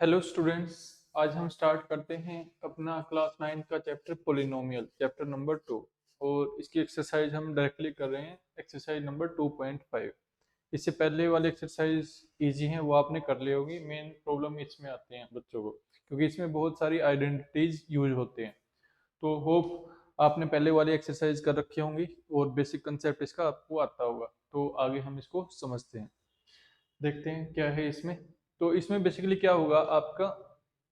Hello students. आज हम start करते हैं अपना क्लास 9 का चैप्टर पोलिनोमियल, चैप्टर नंबर 2। और इसकी एक्सरसाइज हम डायरेक्टली कर रहे हैं, एक्सरसाइज नंबर 2.5। इससे पहले वाले एक्सरसाइज इजी हैं, वो आपने कर ली होगी। मेन प्रॉब्लम इसमें आते हैं बच्चों को, क्योंकि इसमें बहुत सारी आइडेंटिटीज यूज होते हैं। तो होप आपने पहले वाली एक्सरसाइज कर रखी होंगी और बेसिक कंसेप्ट इसका आपको आता होगा। तो आगे हम इसको समझते हैं, देखते हैं क्या है इसमें। तो इसमें बेसिकली क्या होगा, आपका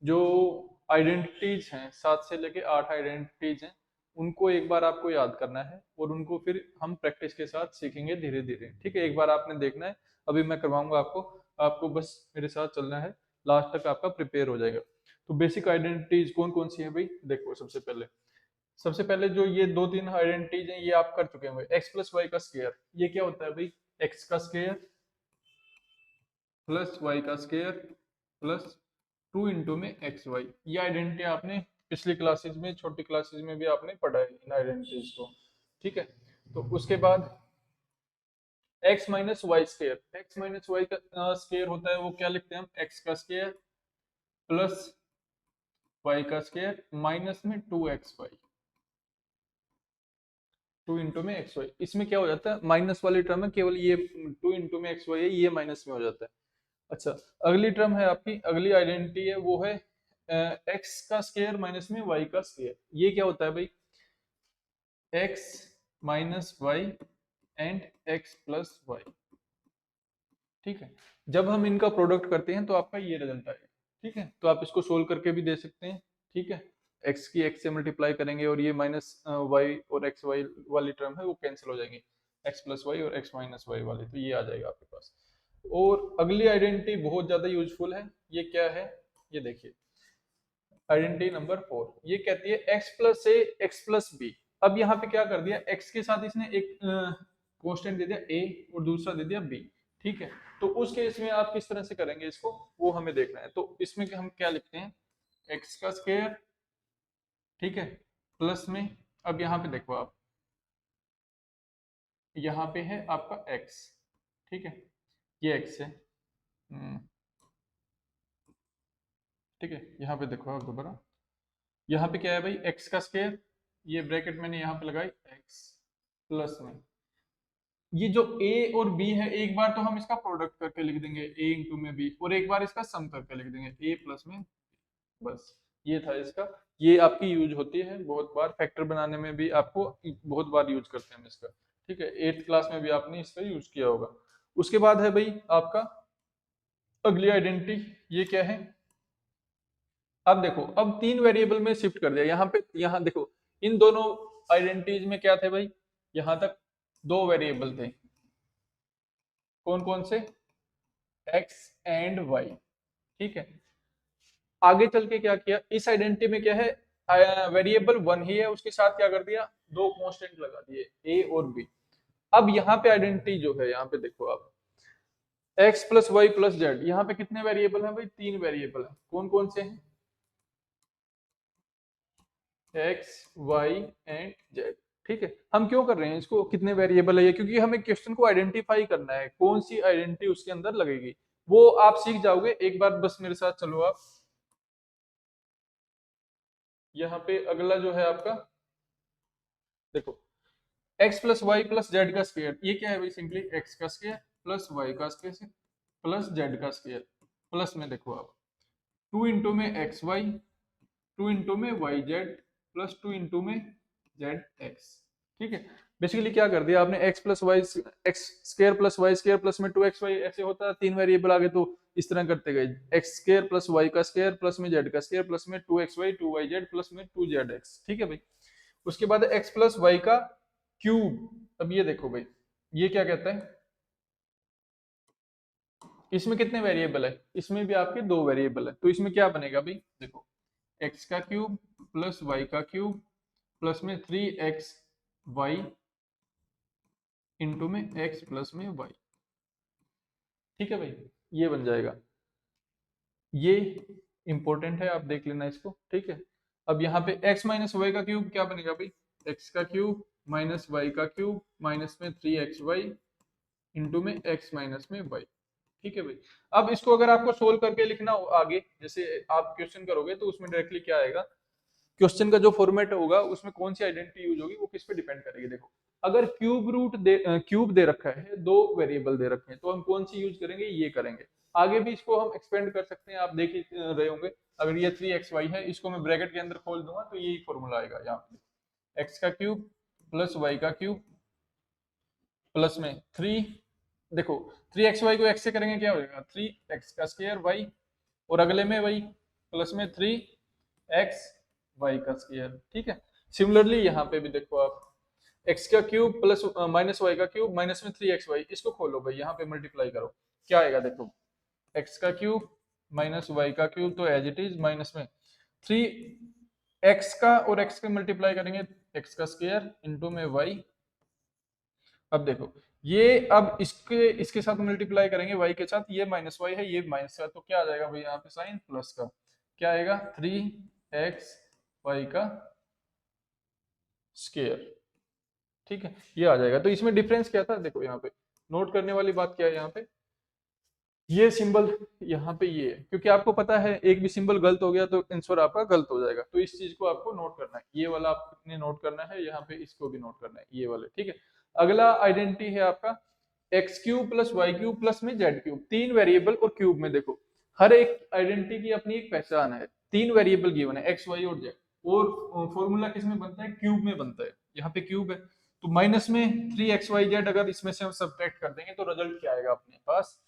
जो आइडेंटिटीज हैं, 7 से लेके 8 आइडेंटिटीज हैं, उनको एक बार आपको याद करना है और उनको फिर हम प्रैक्टिस के साथ सीखेंगे धीरे धीरे। ठीक है, एक बार आपने देखना है, अभी मैं करवाऊंगा आपको, आपको बस मेरे साथ चलना है, लास्ट तक आपका प्रिपेयर हो जाएगा। तो बेसिक आइडेंटिटीज कौन कौन सी है भाई, देखो। सबसे पहले जो ये 2-3 आइडेंटिटीज हैं, ये आप कर चुके हैं। एक्स प्लस वाई का स्क्वायर, ये क्या होता है भाई? एक्स का स्क्वायर प्लस वाई का स्क्वायर प्लस 2 में एक्स वाई। ये आइडेंटिटी आपने पिछली क्लासेज में, छोटी क्लासेज में भी आपने पढ़ा है इन आइडेंटिटीज को। ठीक है, तो उसके बाद x minus y square. X minus y का स्क्वायर होता है, वो क्या लिखते हैं हम? एक्स का स्क्वायर प्लस वाई का स्क्वायर माइनस में 2xy, 2 में एक्स वाई। इसमें क्या हो जाता है, माइनस वाली टर्म है, केवल ये 2 में एक्स वाई है, ये माइनस में हो जाता है। अच्छा, अगली टर्म है आपकी, अगली आइडेंटिटी है, वो है एक्स का स्क्वायर माइनस में वाई का स्क्वायर। ये क्या होता है भाई? X minus y and x plus y. ठीक है, जब हम इनका प्रोडक्ट करते हैं तो आपका ये रिजल्ट आएगा। ठीक है, तो आप इसको सोल्व करके भी दे सकते हैं। ठीक है, एक्स की एक्स से मल्टीप्लाई करेंगे और ये माइनस वाई और एक्स वाई वाली टर्म है वो कैंसिल हो जाएंगी, एक्स प्लस वाई और एक्स माइनस वाई वाली, तो ये आ जाएगा आपके पास। और अगली आइडेंटिटी बहुत ज्यादा यूजफुल है, ये क्या है? ये देखिए, आइडेंटिटी नंबर 4, ये कहती है एक्स प्लस ए एक्स प्लस बी। अब यहाँ पे क्या कर दिया, एक्स के साथ इसने एक कांस्टेंट दे दिया ए और दूसरा दे दिया बी। ठीक है, तो उस केस में आप किस तरह से करेंगे इसको, वो हमें देखना है। तो इसमें हम क्या लिखते हैं, एक्स का स्क्वायर, ठीक है, प्लस में, अब यहाँ पे देखो आप, यहाँ पे है आपका एक्स। ठीक है, ये एक्स है। ठीक है, यहाँ पे देखो आप दोबारा, यहाँ पे क्या है भाई? एक्स का स्क्वायर, ये ब्रैकेट मैंने यहाँ पे लगाई, एक्स प्लस में ये जो a और b है, एक बार तो हम इसका प्रोडक्ट करके लिख देंगे a इंटू में b, और एक बार इसका सम करके लिख देंगे a प्लस में। बस ये था इसका। ये आपकी यूज होती है बहुत बार, फैक्टर बनाने में भी आपको बहुत बार यूज करते हैं हम इसका। ठीक है, 8th क्लास में भी आपने इसका यूज किया होगा। उसके बाद है भाई आपका अगली आइडेंटिटी, ये क्या है? अब देखो, अब 3 वेरिएबल में शिफ्ट कर दिया यहाँ पे। यहाँ देखो, इन दोनों आइडेंटिटीज में क्या थे भाई? यहाँ तक 2 वेरिएबल थे, कौन कौन से? X and y. ठीक है, आगे चल के क्या किया, इस आइडेंटिटी में क्या है, वेरिएबल 1 ही है, उसके साथ क्या कर दिया, 2 कांस्टेंट लगा दिए ए और बी। अब यहाँ पे आइडेंटिटी जो है, यहाँ पे देखो आप, x plus y plus z, यहाँ पे कितने वेरिएबल हैं भाई? 3 वेरिएबल हैं, कौन कौन से हैं? X y and z. ठीक है, हम क्यों कर रहे हैं इसको, कितने वेरिएबल है ये? क्योंकि हमें क्वेश्चन को आइडेंटिफाई करना है, कौन सी आइडेंटिटी उसके अंदर लगेगी, वो आप सीख जाओगे एक बार, बस मेरे साथ चलो आप। यहाँ पे अगला जो है आपका, देखो, x plus y plus z का स्क्वायर, ये क्या है भाई? सिंपली एक्स का स्क्वायर प्लस वाई का स्क्वायर प्लस जेड का स्क्वायर। प्लस में देखो आप, 2 में एक्स वाई, 2 में वाई जेड, प्लस 2 में जेड एक्स। ठीक है, बेसिकली क्या कर दिया आपने, x plus y, x square plus y square plus में 2xy, ऐसे होता है 3 वेरिएबल आगे, तो इस तरह करते गए, एक्स स्क्वायर प्लस वाई का स्क्वायर प्लस में जेड का स्क्वायर प्लस में 2xy 2yz प्लस में 2zx। ठीक है भाई, उसके बाद एक्स प्लस वाई का क्यूब। अब ये देखो भाई, ये क्या कहता है, इसमें कितने वेरिएबल है? इसमें भी आपके 2 वेरिएबल है, तो इसमें क्या बनेगा भाई? देखो, एक्स का क्यूब प्लस वाई का क्यूब प्लस में 3x वाई इंटू में एक्स प्लस में वाई। ठीक है भाई, ये बन जाएगा, ये इंपॉर्टेंट है, आप देख लेना इसको। ठीक है, अब यहाँ पे x माइनस वाई का क्यूब क्या बनेगा भाई? x का क्यूब माइनस वाई का क्यूब माइनस में 3xy इंटू में x माइनस में y। ठीक है भाई। अब इसको अगर आपको सोल्व करके लिखना हो आगे, जैसे आप क्वेश्चन करोगे तो उसमें डायरेक्टली क्या आएगा, क्वेश्चन का जो फॉर्मेट होगा उसमें कौन सी आइडेंटिटी यूज होगी वो किस पे डिपेंड करेगी। देखो अगर क्यूब दे रखा है, दो वेरिएबल दे रखे हैं, तो हम कौन सी यूज करेंगे, ये करेंगे। आगे भी इसको हम एक्सपेंड कर सकते हैं, आप देख ही रहे होंगे। अगर ये 3xy है, इसको मैं ब्रैकेट के अंदर खोल दूंगा तो यही फॉर्मूला आएगा यहाँ पे, x का क्यूब प्लस y का क्यूब प्लस में 3, देखो 3xy को x से करेंगे क्या हो जाएगा, 3x का स्क्वायर y, और अगले में वही प्लस में 3x y का स्क्वायर। ठीक है, सिमिलरली यहाँ पे भी देखो आप, x का क्यूब प्लस माइनस y का क्यूब माइनस में 3xy, इसको खोलो भाई, यहाँ पे मल्टीप्लाई करो, क्या आएगा देखो, x का क्यूब माइनस y का क्यूब, तो एज इट इज माइनस में 3x का और x का मल्टीप्लाई करेंगे, x का स्क्वायर इंटू में y। अब देखो ये, अब इसके इसके साथ मल्टीप्लाई करेंगे y के साथ, ये माइनस y है, ये माइनस का, तो क्या आ जाएगा भाई यहाँ पे साइन प्लस का, क्या आएगा 3x y का स्क्वायर। ठीक है, ये आ जाएगा। तो इसमें डिफरेंस क्या था, देखो यहाँ पे नोट करने वाली बात क्या है, यहाँ पे ये सिंबल यहाँ पे ये है, क्योंकि आपको पता है एक भी सिंबल गलत हो गया तो आंसर आपका गलत हो जाएगा, तो इस चीज को आपको नोट करना है, ये वाला आपने नोट करना है, यहाँ पे इसको भी नोट करना है, ये वाले। ठीक है, अगला आइडेंटिटी है आपका x cube plus y cube plus में जेड क्यूब, तीन वेरिएबल और क्यूब में देखो हर एक आइडेंटिटी की अपनी एक पहचान है, तीन वेरिएबल गिवन है एक्स वाई और जेड, और फॉर्मूला किस में बनता है, क्यूब में बनता है, यहाँ पे क्यूब है, तो माइनस में 3xyz, अगर इसमें से हम सब्ट्रैक्ट कर देंगे तो रिजल्ट क्या आएगा अपने पास,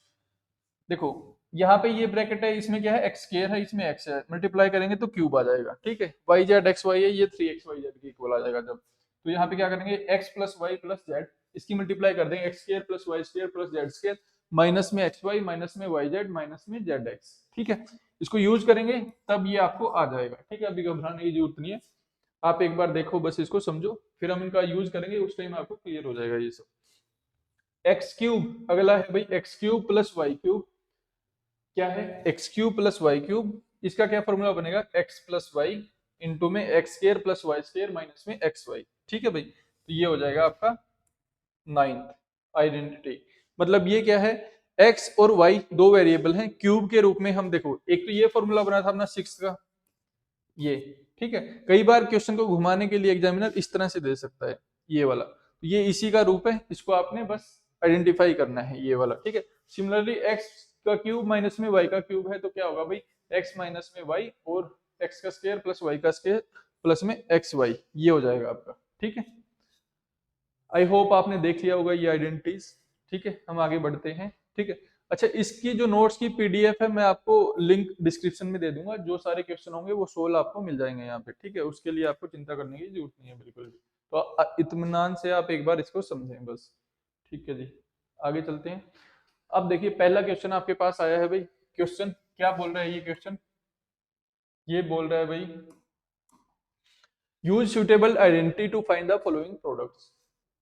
देखो यहाँ पे ये ब्रैकेट है, इसमें क्या है एक्स स्क्वायर है, इसमें एक्स है, मल्टीप्लाई करेंगे तो क्यूब आ जाएगा। ठीक है, वाई जेड एक्स वाई है, ये 3xyz के इक्वल आ जाएगा जब, तो यहाँ पे क्या करेंगे x plus y plus z, इसकी मल्टीप्लाई कर देंगे x square plus y square plus z square, minus में एक्स वाई माइनस में वाई जेड माइनस में जेड एक्स। ठीक है, इसको यूज करेंगे तब ये आपको आ जाएगा। ठीक है, अभी घबराने की जरूरत नहीं है, आप एक बार देखो बस, इसको समझो, फिर हम इनका यूज करेंगे, उस टाइम आपको क्लियर हो जाएगा ये सब। एक्स क्यूब अगला है भाई, x cube plus y cube, क्या है x cube plus y cube, इसका क्या फॉर्मूला बनेगा, एक्स प्लस वाई इंटू में x square plus y square minus में एक्स वाई। ठीक है भाई, तो ये हो जाएगा आपका नाइन्थ आइडेंटिटी। मतलब ये क्या है, एक्स और वाई दो वेरिएबल हैं, क्यूब के रूप में हम देखो, एक तो ये फॉर्मूला बना था अपना सिक्स का ये। ठीक है, कई बार क्वेश्चन को घुमाने के लिए एग्जामिनर इस तरह से दे सकता है, ये वाला, तो ये इसी का रूप है, इसको आपने बस आइडेंटिफाई करना है, ये वाला। ठीक है, सिमिलरली एक्स का क्यूब माइनस में वाई का क्यूब है, तो क्या होगा भाई एक्स माइनस में वाई और एक्स का स्क्वायर प्लस वाई का स्क्वायर प्लस में एक्स वाई, ये हो जाएगा आपका। ठीक है, आई होप आपने देख लिया होगा ये आइडेंटिटीज। ठीक है, हम आगे बढ़ते हैं। ठीक है, अच्छा इसकी जो नोट्स की पीडीएफ है मैं आपको लिंक डिस्क्रिप्शन में दे दूंगा, जो सारे क्वेश्चन होंगे वो सोल्व आपको मिल जाएंगे यहाँ पे। ठीक है, उसके लिए आपको चिंता करने की जरूरत नहीं है बिल्कुल भी, तो इत्मीनान से आप एक बार इसको समझें बस। ठीक है जी, आगे चलते हैं। अब देखिए पहला क्वेश्चन आपके पास आया है भाई, क्वेश्चन क्या बोल रहा है ये क्वेश्चन, ये बोल रहा है भाई use suitable identity to find the following products.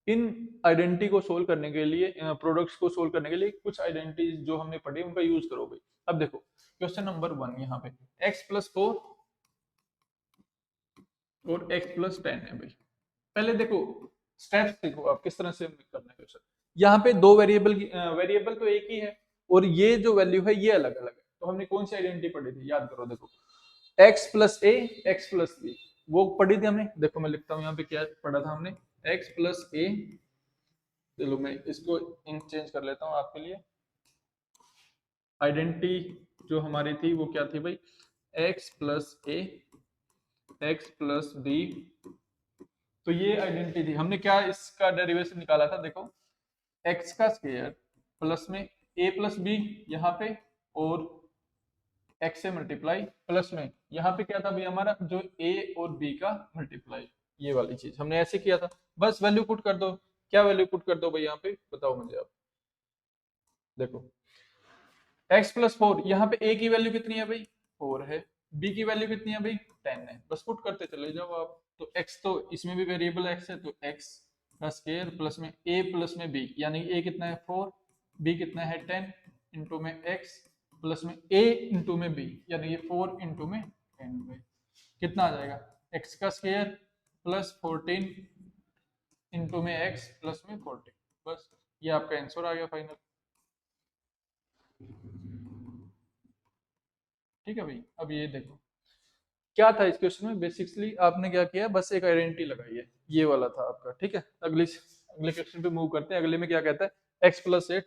इन आइडेंटिटी को सोल्व करने के लिए, प्रोडक्ट्स को सोल्व करने के लिए कुछ आइडेंटिटी जो हमने पढ़ी उनका यूज करो भाई। अब देखो क्वेश्चन नंबर 1 यहाँ पे x प्लस 4 और x प्लस 10 है भाई। पहले देखो स्टेप्स देखो आप किस तरह से करना है क्वेश्चन। यहाँ पे दो वेरिएबल वेरिएबल तो एक ही है, और ये जो वैल्यू है ये अलग अलग है, तो हमने कौन सी आइडेंटिटी पढ़ी थी, याद करो। देखो x प्लस ए एक्स प्लस बी, वो पढ़ी थी हमने। देखो मैं लिखता हूँ यहाँ पे क्या पढ़ा था हमने, x प्लस ए, चलो मैं इसको इंक चेंज कर लेता हूँ आपके लिए। आइडेंटिटी जो हमारी थी वो क्या थी भाई, x प्लस ए एक्स प्लस बी, तो ये आइडेंटिटी थी। हमने क्या इसका डेरिवेशन निकाला था, देखो x का स्क्वायर प्लस में a प्लस बी यहाँ पे, और x से मल्टीप्लाई प्लस में यहाँ पे क्या था भाई हमारा, जो a और b का मल्टीप्लाई, ये वाली चीज हमने ऐसे किया था। बस वैल्यू पुट कर दो, क्या वैल्यू पुट कर दो भाई यहाँ पे, बताओ मुझे आप। देखो x प्लस 4, यहाँ पे a की वैल्यू कितनी है भाई 4 है, b की वैल्यू कितनी है भाई 10 है, बस पुट करते चले जाओ आप। तो x तो इसमें भी वेरिएबल x है, तो x का स्क्वायर प्लस में a प्लस में b, यानी a कितना है 4, b कितना है 10 इंटू में x प्लस में a इंटू में b, यानी ये 4 इंटू में 10 में कितना आ जाएगा, x का स्क्वायर प्लस 14 इंटू में x प्लस में 14, बस ये आपका आंसर आ गया फाइनल। ठीक है भाई। अब ये देखो क्या था इस क्वेश्चन में, बेसिकली आपने क्या किया, बस एक आइडेंटिटी लगाई है, ये वाला था आपका। ठीक है, अगले क्वेश्चन पे मूव करते हैं। अगले में क्या कहता है, x+8।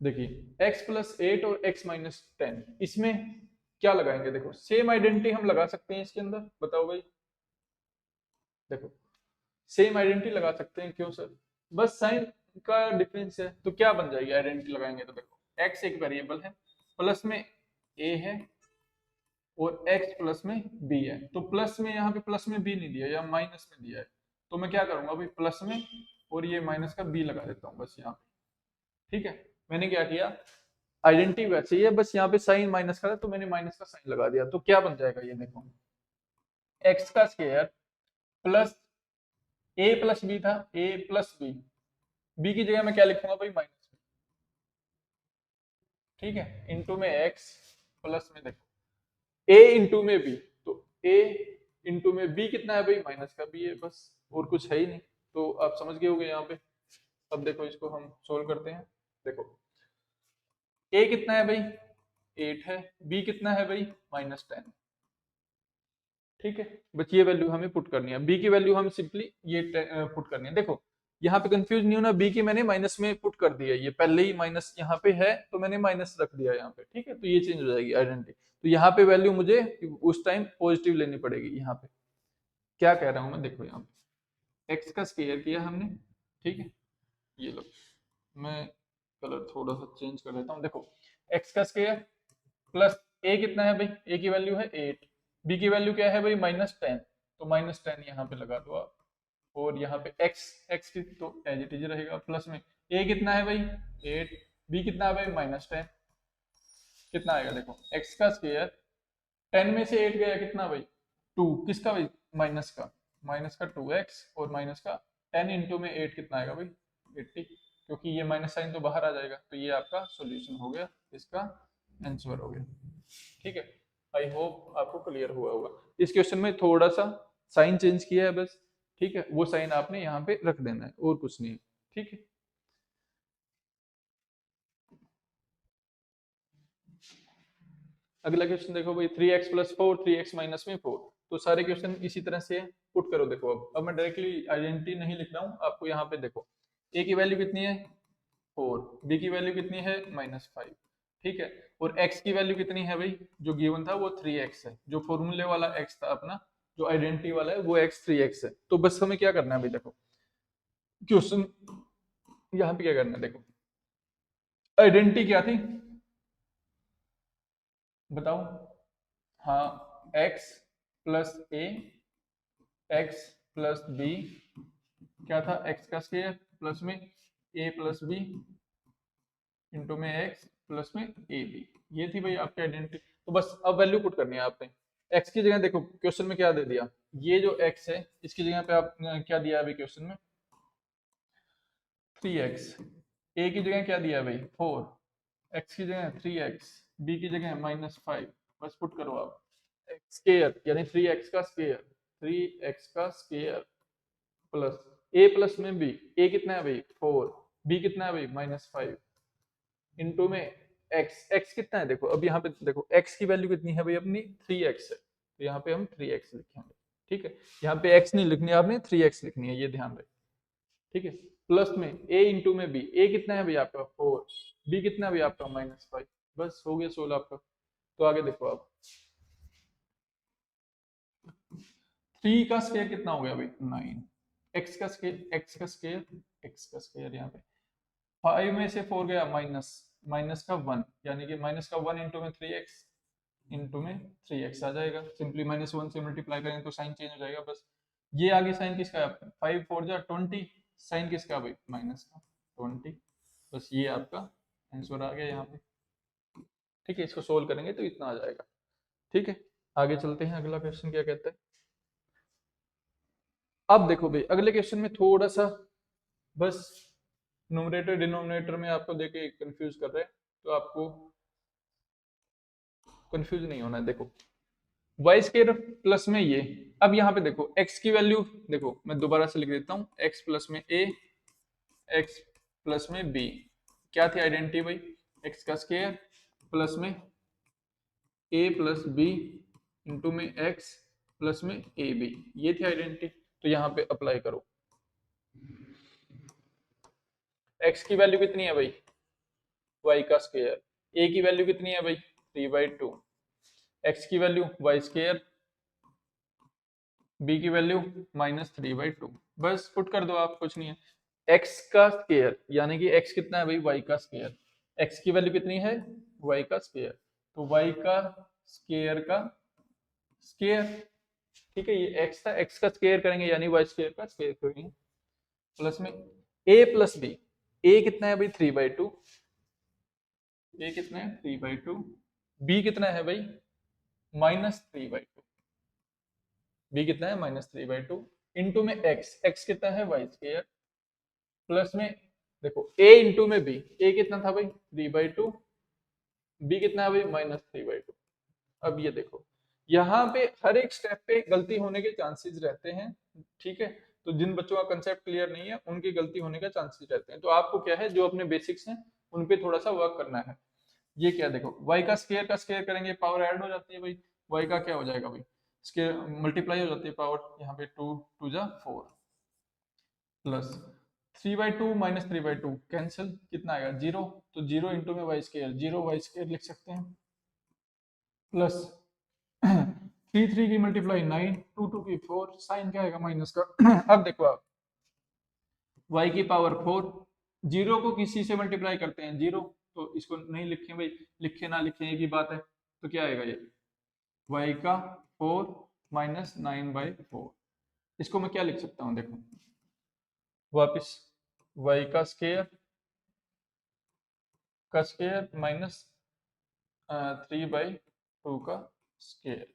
देखिए x+8 और x-10, इसमें क्या लगाएंगे, देखो सेम आइडेंटिटी हम लगा सकते हैं इसके अंदर, बताओ भाई। देखो सेम आइडेंटिटी लगा सकते हैं, क्यों सर, बस साइन का डिफरेंस है, तो क्या बन जाएगी आइडेंटिटी लगाएंगे तो। देखो x एक वेरिएबल है, प्लस में a है और x प्लस में b है, तो प्लस में यहाँ पे प्लस में b नहीं दिया या माइनस में दिया है, तो मैं क्या करूंगा भाई, प्लस में और ये माइनस का b लगा देता हूँ बस यहाँ पे। ठीक है, मैंने क्या किया, आइडेंटिटी वैसे ही है, बस यहाँ पे साइन माइनस का था तो मैंने माइनस का साइन लगा दिया, तो क्या बन जाएगा ये देखो, x का square plus a plus b था, a प्लस बी, b की जगह मैं क्या लिखूंगा भाई, माइनस में। ठीक है, इंटू में x प्लस में, देखो a इंटू में b, तो a इंटू में b कितना है भाई, माइनस का b है, बस और कुछ है ही नहीं। तो आप समझ गए होगे यहाँ पे। अब देखो इसको हम सोल्व करते हैं। देखो a कितना है भाई, 8 है, b कितना है भाई, -10। ठीक है, बस ये वैल्यू हमें पुट करनी है, b की वैल्यू हम सिंपली ये पुट करनी है। देखो यहाँ पे कंफ्यूज नहीं होना, b की मैंने माइनस में पुट कर दिया, ये पहले ही माइनस यहाँ पे है तो मैंने माइनस रख दिया यहाँ पे। ठीक है, तो ये चेंज हो जाएगी आइडेंटिटी, तो यहाँ पे वैल्यू मुझे उस टाइम पॉजिटिव लेनी पड़ेगी। यहाँ पे क्या कह रहा हूँ मैं, देखो यहाँ पे x का स्क्वायर किया हमने। ठीक है, ये लो, मैं कलर थोड़ा सा चेंज कर देता हूँ। देखो x का स्क्वायर प्लस a कितना है भाई, a की वैल्यू है 8, b की वैल्यू क्या है भाई, -10, तो -10 यहाँ पे लगा दो आप, और यहाँ पे x की तो एज इट इज रहेगा, प्लस में a कितना है भाई 8, b कितना है भाई -10, कितना आएगा देखो, x का स्क्वायर 10 में से 8 गया कितना भाई 2, किसका भाई, माइनस का 2x, और माइनस का 10 इंटू में 8 कितना आएगा भाई 80, क्योंकि ये माइनस साइन तो बाहर आ जाएगा, तो ये आपका सॉल्यूशन हो गया, इसका आंसर हो गया। ठीक है, आई होप आपको क्लियर हुआ होगा। इस क्वेश्चन में थोड़ा सा साइन चेंज किया है बस। ठीक है, वो साइन आपने यहाँ पे रख देना है और कुछ नहीं है। ठीक है, अगला क्वेश्चन देखो भाई, 3x+4 3x-4, तो सारे क्वेश्चन इसी तरह से पुट करो। देखो अब मैं डायरेक्टली आइडेंटिटी नहीं लिख रहा हूँ आपको, यहाँ पे देखो a की वैल्यू कितनी है 4, b की वैल्यू कितनी है -5। ठीक है, और x की वैल्यू कितनी है भाई, जो गिवन था वो 3x है, जो फॉर्मूले वाला x था अपना, जो आइडेंटिटी वाला है वो x 3x है। तो बस हमें क्या करना है भाई, देखो क्वेश्चन यहाँ पे क्या करना है, देखो आइडेंटिटी क्या थी बताओ, हाँ x plus a, x plus b, क्या था x का स्क्वायर प्लस में a प्लस b इंटू में x प्लस में ए बी, ये थी भाई आपकी आइडेंटिटी। तो बस अब वैल्यू पुट करनी है आपने, x की जगह देखो क्वेश्चन में क्या दे दिया, ये जो x है इसकी जगह पे आप क्या दिया है अभी क्वेश्चन में 3x, a की जगह क्या दिया है भाई 4, x की जगह 3x, b की जगह -5, बस पुट करो आप, x स्क्वायर यानी 3x का स्क्वायर, 3x का स्क्वायर प्लस a प्लस में b, a कितना है भाई 4, b कितना है भाई -5 इंटू में x कितना है, देखो अब यहाँ पे देखो x की वैल्यू कितनी है भाई अपनी 3x है, तो यहाँ पे हम 3x लिखेंगे। ठीक है, यहाँ पे x नहीं लिखनी है आपने 3x लिखनी है, ये ध्यान रहे। ठीक है, प्लस में a इंटू में b, a कितना है भाई आपका 4, b कितना है भाई आपका -5, बस हो गया 16 आपका। तो आगे देखो आप 3 का स्क्वायर कितना हो गया भाई 9, x का स्क्वायर यहाँ पे 5 में से 4 गया माइनस का 1, यानी कि -1 इंटू में 3x इंटू में 3x आ जाएगा, सिंपली -1 से मल्टीप्लाई करेंगे तो साइन चेंज हो जाएगा बस। ये आगे साइन किसका है, 5 4 जा 20, साइन किसका भाई माइनस का 20, बस ये आपका आंसर आ गया यहाँ पे। ठीक है, इसको सोल्व करेंगे तो इतना आ जाएगा। ठीक है, आगे चलते हैं, अगला क्वेश्चन क्या कहता है। अब देखो भाई अगले क्वेश्चन में थोड़ा सा बस न्यूमरेटर डिनोमिनेटर में आपको देके कंफ्यूज कर रहे हैं, तो आपको कंफ्यूज नहीं होना है। देखो वाई स्क्वायर प्लस में ये, अब यहाँ पे देखो x की वैल्यू, देखो मैं दोबारा से लिख देता हूँ, x प्लस में a, x प्लस में b, क्या थी आइडेंटिटी भाई, x का स्क्वायर प्लस में ए प्लस बी इंटू में एक्स प्लस में ए बी, ये थी आइडेंटिटी। तो यहाँ पे अप्लाई करो। एक्स की वैल्यू कितनी है भाई, वाई का स्क्वायर। ए की वैल्यू कितनी है भाई, 3/2। एक्स की वैल्यू वाई स्क्वायर, बी की वैल्यू -3/2। बस पुट कर दो आप, कुछ नहीं है। एक्स का स्क्वायर यानी कि एक्स कितना है भाई, वाई का स्क्वायर। एक्स की वैल्यू कितनी है, वाई का स्क्वायर, तो वाई का स्क्वायर का स्क्वायर। ठीक है, ये एक्स था, एक्स का स्क्वायर करेंगे यानी वाई स्क्वायर का स्क्वायर करेंगे। प्लस में ए प्लस बी, ए कितना है भाई 3/2, ए कितना है 3/2, बी कितना है भाई -3/2, बी कितना है -3/2 इंटू में एक्स, एक्स कितना है वाई स्क्वायर, प्लस में देखो ए इंटू में बी, ए कितना था भाई 3/2, बी कितना है भाई -3/2। अब ये देखो यहाँ पे हर एक स्टेप पे गलती होने के चांसेस रहते हैं, ठीक है। तो जिन बच्चों का कंसेप्ट क्लियर नहीं है उनकी गलती होने का चांसेस रहते हैं, तो आपको क्या है, जो अपने बेसिक्स हैं उन पे थोड़ा सा वर्क करना है। ये क्या देखो, y का स्क्वायर करेंगे, पावर ऐड हो जाती है भाई, y का क्या हो जाएगा भाई, स्क्वायर मल्टीप्लाई हो जाती है पावर, यहाँ पे 2 2 जा 4 प्लस 3/2 -3/2 कैंसिल, कितना आएगा 0, तो 0 इंटू में वाई स्क्वायर, 0 वाई स्क्वायर लिख सकते हैं, प्लस 3 की मल्टीप्लाई 9, 2 की 4, साइन क्या आएगा माइनस का। अब देखो आप, y की पावर 4, 0 को किसी से मल्टीप्लाई करते हैं 0, तो इसको नहीं लिखें भाई, लिखे ना लिखें एक ही बात है। तो क्या आएगा ये y का 4 -9/4, इसको मैं क्या लिख सकता हूँ देखो वापिस, y का स्क्वायर माइनस 3/2 का स्क्वायर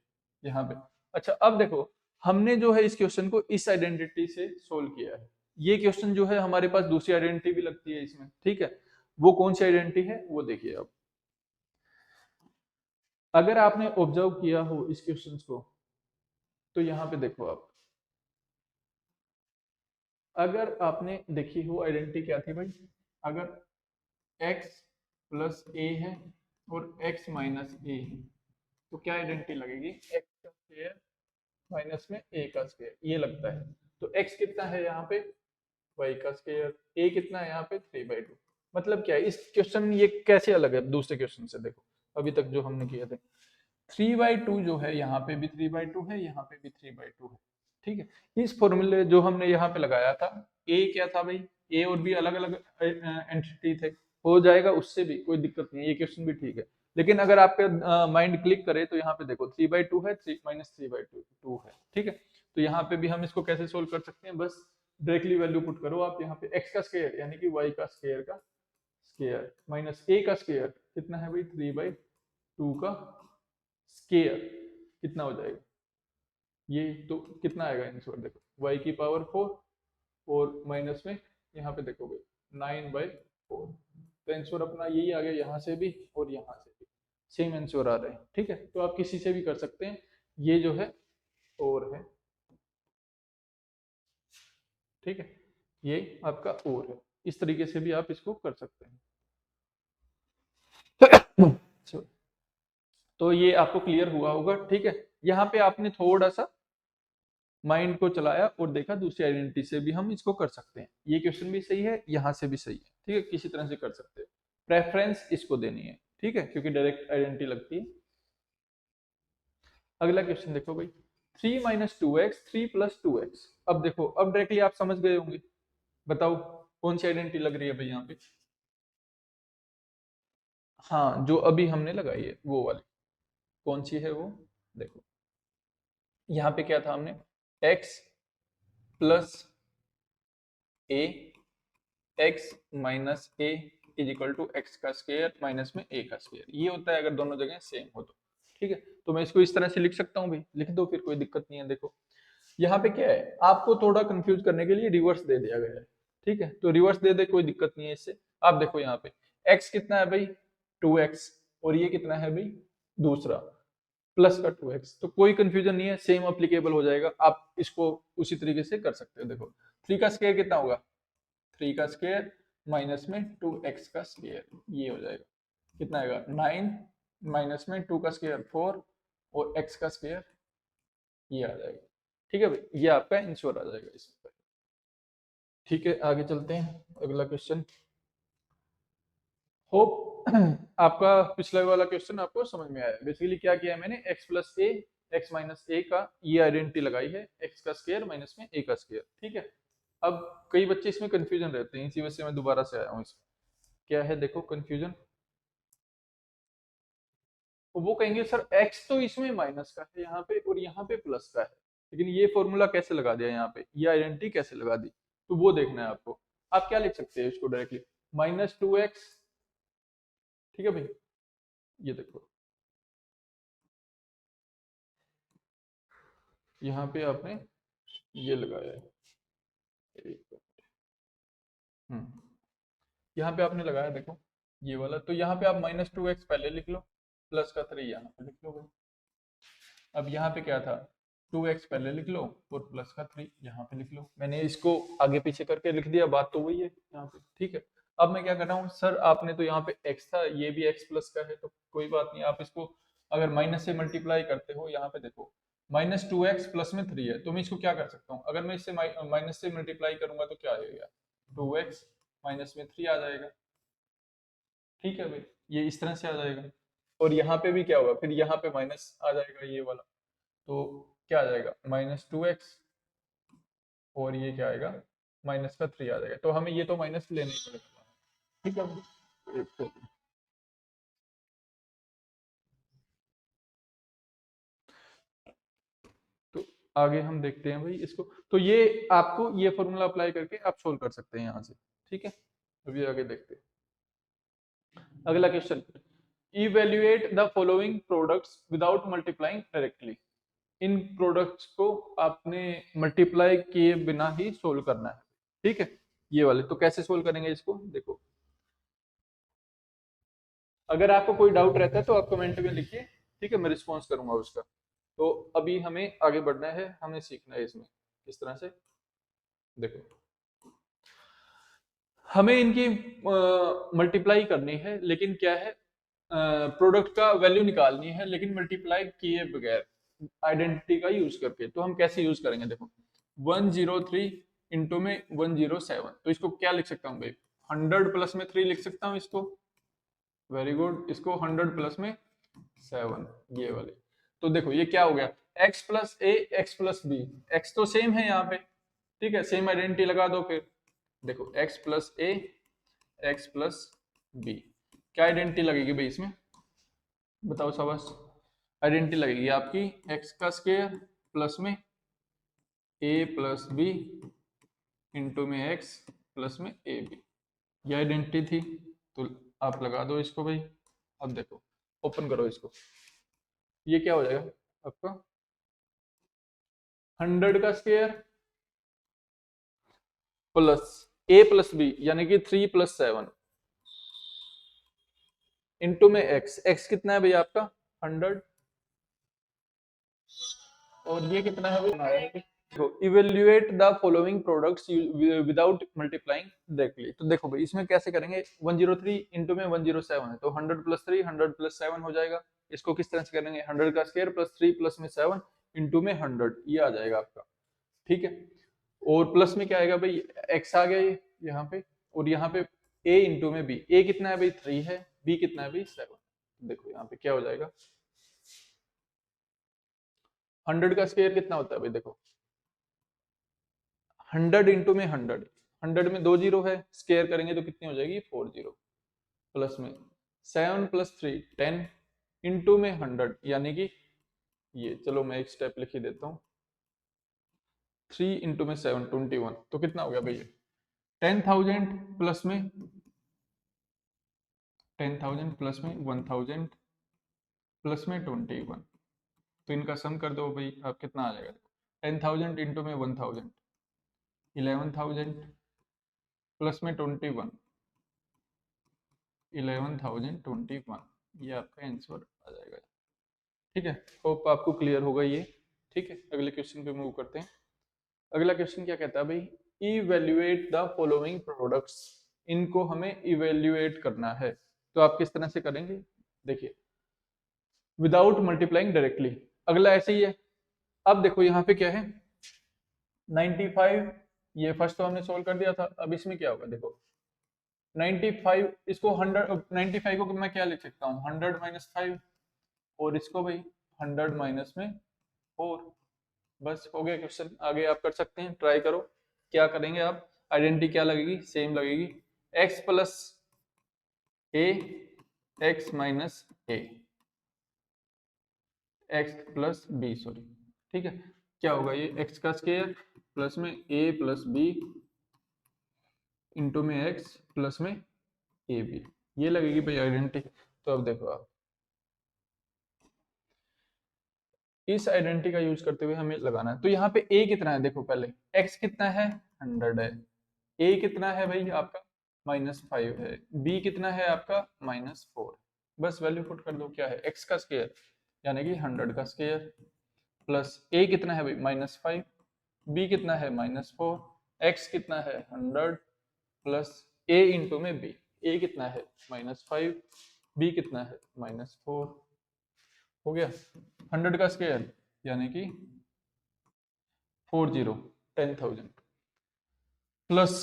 यहाँ पे। अच्छा अब देखो, हमने जो है इस क्वेश्चन को इस आइडेंटिटी से सोल्व किया है। ये क्वेश्चन जो है हमारे पास दूसरी आइडेंटिटी भी लगती है इसमें, ठीक है। वो कौन सी आइडेंटिटी है वो देखिए अब। अगर आपने ऑब्जर्व किया हो इस क्वेश्चन को, तो यहाँ पे देखो आप, अगर आपने देखी हो आइडेंटिटी क्या थी भाई, अगर x प्लस ए है और x माइनस ए है, तो क्या आइडेंटिटी लगेगी, x का स्क्वायर माइनस में a का स्क्वायर, ये लगता है। तो x कितना है यहाँ पे, y का स्क्वायर, a कितना है यहाँ पे 3/2। मतलब क्या है इस क्वेश्चन, ये कैसे अलग है दूसरे क्वेश्चन से, देखो अभी तक जो हमने किए थे, 3/2 जो है यहाँ पे भी 3/2 है, यहाँ पे भी 3/2 है, ठीक है। इस फॉर्मूले जो हमने यहाँ पे लगाया था, a क्या था भाई, a और b अलग अलग एंटिटी थे, हो जाएगा उससे भी कोई दिक्कत नहीं है, ये क्वेश्चन भी ठीक है। लेकिन अगर आपके माइंड क्लिक करे तो यहाँ पे देखो 3/2 है, 3 -3/2 है, ठीक है। तो यहाँ पे भी हम इसको कैसे सोल्व कर सकते हैं, बस डायरेक्टली वैल्यू पुट करो आप यहाँ पे, x का स्क्वायर यानी कि y का स्क्वायर माइनस a का स्क्वायर कितना है भाई 3/2 का स्क्वायर, कितना हो जाएगा ये, तो कितना आएगा आंसर देखो, y की पावर 4 और माइनस में यहाँ पे देखो भाई 9/4, तो आंसर अपना यही आ गया, यहाँ से भी और यहाँ से भी सेम आंसर आ रहे हैं, ठीक है। तो आप किसी से भी कर सकते हैं, ये जो है और है, ठीक है, ये आपका और है, इस तरीके से भी आप इसको कर सकते हैं। तो ये आपको क्लियर हुआ होगा, ठीक है। यहाँ पे आपने थोड़ा सा माइंड को चलाया और देखा दूसरी आइडेंटिटी से भी हम इसको कर सकते हैं, ये क्वेश्चन भी सही है, यहाँ से भी सही है, ठीक है, किसी तरह से कर सकते हैं। प्रेफरेंस इसको देनी है, ठीक है, क्योंकि डायरेक्ट आइडेंटिटी लगती है। अगला क्वेश्चन देखो भाई, 3 - 2x 3 + 2x। अब देखो, अब डायरेक्टली आप समझ गए होंगे, बताओ कौन सी आइडेंटिटी लग रही है भाई यहाँ पे। हाँ, जो अभी हमने लगाई है वो वाली, कौन सी है वो देखो, यहाँ पे क्या था हमने, x plus a, x minus a is equal to x का स्क्वायर माइनस में ए का स्क्वायर, ये होता है अगर दोनों जगह सेम हो तो, ठीक है। तो मैं इसको इस तरह से लिख सकता हूँ भाई, लिख दो फिर, कोई दिक्कत नहीं है। देखो यहाँ पे क्या है, आपको थोड़ा कंफ्यूज करने के लिए रिवर्स दे दिया गया है, ठीक है, तो रिवर्स दे दे कोई दिक्कत नहीं है इससे। आप देखो यहाँ पे x कितना है भाई 2x, और ये कितना है भाई दूसरा प्लस का 2x, तो कोई कंफ्यूजन नहीं है, सेम अप्लीकेबल हो जाएगा, आप इसको उसी तरीके से कर सकते हो। देखो 3 का स्क्वायर कितना होगा, 3 का स्क्वायर माइनस में 2x का स्क्वायर, ये हो जाएगा, कितना आएगा 9 माइनस में 2 का स्क्वायर 4 और x का स्क्वायर ये आ जाएगा। ठीक है भाई, ये आपका आंसर आ जाएगा इसमें। ठीक है, आगे चलते हैं, अगला क्वेश्चन। होप आपका पिछला वाला क्वेश्चन आपको समझ में आया। बेसिकली क्या किया है मैंने, x प्लस ए एक्स माइनस ए का ये आइडेंटिटी लगाई है, x का स्क्वायर माइनस में a का स्क्वायर। ठीक है, अब कई बच्चे इसमें कंफ्यूजन रहते हैं, इसी वजह से मैं दोबारा से आया हूँ इसमें। क्या है देखो कंफ्यूजन, वो कहेंगे सर x तो इसमें माइनस का है यहाँ पे और यहाँ पे प्लस का है, लेकिन ये फॉर्मूला कैसे लगा दिया यहाँ पे, ये आइडेंटिटी कैसे लगा दी, तो वो देखना है आपको। आप क्या लिख सकते हैं इसको डायरेक्टली, -2x। ठीक है भाई, ये देखो यहाँ पे आपने ये लगाया है, हम्म, यहाँ पे आपने लगाया देखो ये वाला, तो यहाँ पे आप -2x पहले लिख लो, प्लस का 3 यहाँ पे लिख लो भाई। अब यहाँ पे क्या था, 2x पहले लिख लो और प्लस का 3 यहाँ पे लिख लो। मैंने इसको आगे पीछे करके लिख दिया, बात तो वही है यहाँ पे। ठीक है, अब मैं क्या कर रहा हूँ, सर आपने तो यहाँ पे x था, ये भी x प्लस का है, तो कोई बात नहीं, आप इसको अगर माइनस से मल्टीप्लाई करते हो, यहाँ पे देखो -2x प्लस में 3 है, तो मैं इसको क्या कर सकता हूँ, अगर मैं इससे माइनस से मल्टीप्लाई करूंगा तो क्या आएगा, 2x माइनस में 3 आ जाएगा। ठीक है भाई, ये इस तरह से आ जाएगा, और यहाँ पे भी क्या होगा, फिर यहाँ पे माइनस आ जाएगा ये वाला, तो क्या आ जाएगा -2x, और ये क्या आएगा -3 आ जाएगा, तो हमें ये तो माइनस लेना ही पड़ेगा। ठीक है भाई, एक तो तो आगे हम देखते हैं भाई इसको, तो ये आपको ये फॉर्मूला अप्लाई करके आप सोल्व कर सकते हैं यहाँ से। ठीक है, अभी आगे देखते हैं अगला question. Evaluate the following products without multiplying directly. In products को आपने मल्टीप्लाई किए बिना ही सोल्व करना है। ठीक है, ये वाले तो कैसे सोल्व करेंगे इसको देखो, अगर आपको कोई डाउट रहता है तो आप कमेंट में लिखिए, ठीक है, मैं रिस्पॉन्स करूंगा उसका। तो अभी हमें आगे बढ़ना है, हमें सीखना है इसमें किस तरह से। देखो हमें इनकी मल्टीप्लाई करनी है, लेकिन क्या है, प्रोडक्ट का वैल्यू निकालनी है, लेकिन मल्टीप्लाई किए बगैर आइडेंटिटी का यूज करके। तो हम कैसे यूज करेंगे देखो, 103 इंटू में 107, तो इसको क्या लिख सकता हूँ भाई, 100 प्लस में 3 लिख सकता हूँ इसको। वेरी गुड, इसको 100 प्लस में 7, ये वाले। तो देखो ये क्या हो गया, x प्लस ए एक्स प्लस बी, एक्स तो सेम है यहाँ पे, ठीक है, सेम आइडेंटिटी लगा दो फिर। देखो x प्लस ए एक्स प्लस बी, क्या आइडेंटिटी लगेगी भाई इसमें, बताओ शाबाश। आइडेंटिटी लगेगी आपकी x का स्क्वायर प्लस में a प्लस बी इंटू में x प्लस में ए बी, ये आइडेंटिटी थी, तो आप लगा दो इसको भाई। अब देखो ओपन करो इसको, ये क्या हो जाएगा आपका 100 का square plus a plus b यानी कि 3 प्लस 7 इंटू में x कितना है भाई आपका 100, और ये कितना है भाई, evaluate the following products without multiplying directly. तो देखो भाई इसमें कैसे करेंगे, 103 इंटू में 107 है, तो 100 प्लस 3 100 प्लस 7 हो जाएगा। इसको किस तरह से करेंगे, 100 का स्क्वायर प्लस 3 प्लस में 7 इंटू में 100, ये आ जाएगा आपका। ठीक है, और प्लस में क्या आएगा भाई, एक्स आ गया ये यहाँ पे, और यहाँ पे a इंटू में b, a कितना है भाई 3 है, b कितना है भाई 7। देखो यहाँ पे क्या हो जाएगा, 100 का स्क्वायर कितना होता है भाई, देखो 100 इंटू में 100, 100 में 2 जीरो है, स्क्वायर करेंगे तो कितनी हो जाएगी 4 जीरो, प्लस में 7 प्लस 3 10 इंटू में 100 यानी कि ये, चलो मैं एक स्टेप लिख ही देता हूँ, 3 इंटू में 7 21, तो कितना हो गया भैया 10,000 प्लस में 10,000 प्लस में 1,000 प्लस में 21, तो इनका सम कर दो भाई, आप कितना आ जाएगा, 10,000 इंटू में 1,000 11,000 प्लस में 21 11,021, ये आपका आंसर आ जाएगा। ठीक है, होप आपको क्लियर होगा ये। ठीक है, अगले क्वेश्चन पे मूव करते हैं। अगला क्वेश्चन क्या कहता है भाई, इवेल्युएट द फॉलोइंग प्रोडक्ट्स, इनको हमें इवेल्युएट करना है, तो आप किस तरह से करेंगे देखिए, विदाउट मल्टीप्लाइंग डायरेक्टली। अगला ऐसे ही है। अब देखो यहाँ पे क्या है 95, ये फर्स्ट तो हमने सोल्व कर दिया था। अब इसमें क्या होगा देखो 95, इसको 100, 95 को मैं क्या लिख सकता हूँ 100 माइनस 5, और इसको भाई 100 माइनस में 4। बस हो गया क्वेश्चन। आगे आप कर सकते हैं, ट्राई करो। क्या करेंगे आप, आइडेंटिटी क्या लगेगी, सेम लगेगी, x प्लस ए, एक्स माइनस ए, एक्स प्लस बी, सॉरी, ठीक है। क्या होगा ये x का स्क्वायर प्लस में a प्लस बी इंटू में x प्लस में ए बी, ये लगेगी भाई आइडेंटिटी। तो अब देखो आप इस आइडेंटिटी का यूज करते हुए हमें लगाना है। तो यहाँ पे a कितना है देखो, पहले x कितना है 100 है, a कितना है भाई आपका -5 है, b कितना है आपका -4। बस वैल्यू पुट कर दो, क्या है x का स्क्वायर यानी कि 100 का स्क्वायर प्लस a कितना है भाई -5, b कितना है -4, x कितना है 100 प्लस a इंटू में b, a कितना है -5, b कितना है -4, हो गया 100 का स्क्वायर यानी कि 40, 10,000 प्लस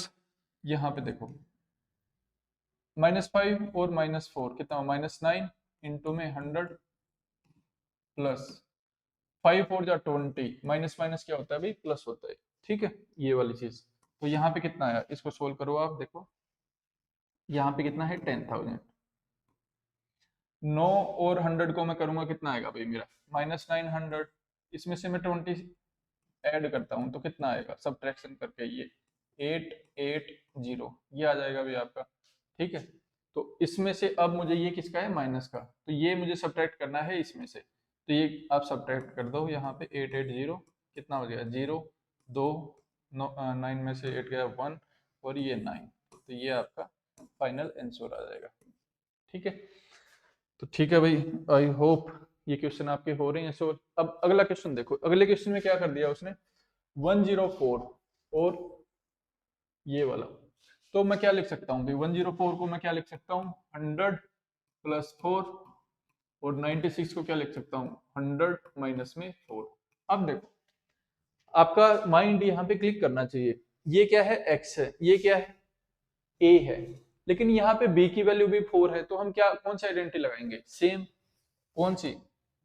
यहाँ पे देखो -5 और -4 कितना -9 इंटू में 100 प्लस 5 4 जा 20, माइनस माइनस क्या होता है भाई प्लस होता है, ठीक है, ये वाली चीज। तो यहाँ पे कितना आया, इसको सोल्व करो आप, देखो यहाँ पे कितना है 10,000। 9 और 100 को मैं करूंगा कितना आएगा भाई मेरा -900, इसमें से मैं 20 ऐड करता हूँ तो कितना आएगा सब्ट्रैक्शन करके, ये 880 ये आ जाएगा भाई आपका, ठीक है। तो इसमें से अब मुझे ये किसका है माइनस का, तो ये मुझे सब्ट्रैक्ट करना है इसमें से, तो ये आप सब्ट्रैक्ट कर दो यहाँ पे 880 कितना हो गया 0 2 9 में से 8 गया 1 और ये 9, तो ये आपका फाइनल आंसर आ जाएगा, ठीक है। तो ठीक है भाई, आई होप ये क्वेश्चन आपके हो रहे हैं सो। अब अगला क्वेश्चन देखो, अगले क्वेश्चन में क्या कर दिया उसने 104 और ये वाला, तो मैं क्या लिख सकता हूँ भाई 104 को मैं क्या लिख सकता हूँ 100 प्लस 4 और 96 को क्या लिख सकता हूँ 100 माइनस में 4। अब देखो आपका माइंड यहाँ पे क्लिक करना चाहिए, ये क्या है x है, ये क्या है a है, लेकिन यहाँ पे b की वैल्यू भी 4 है, तो हम क्या कौन सी आइडेंटिटी लगाएंगे, सेम, कौन सी,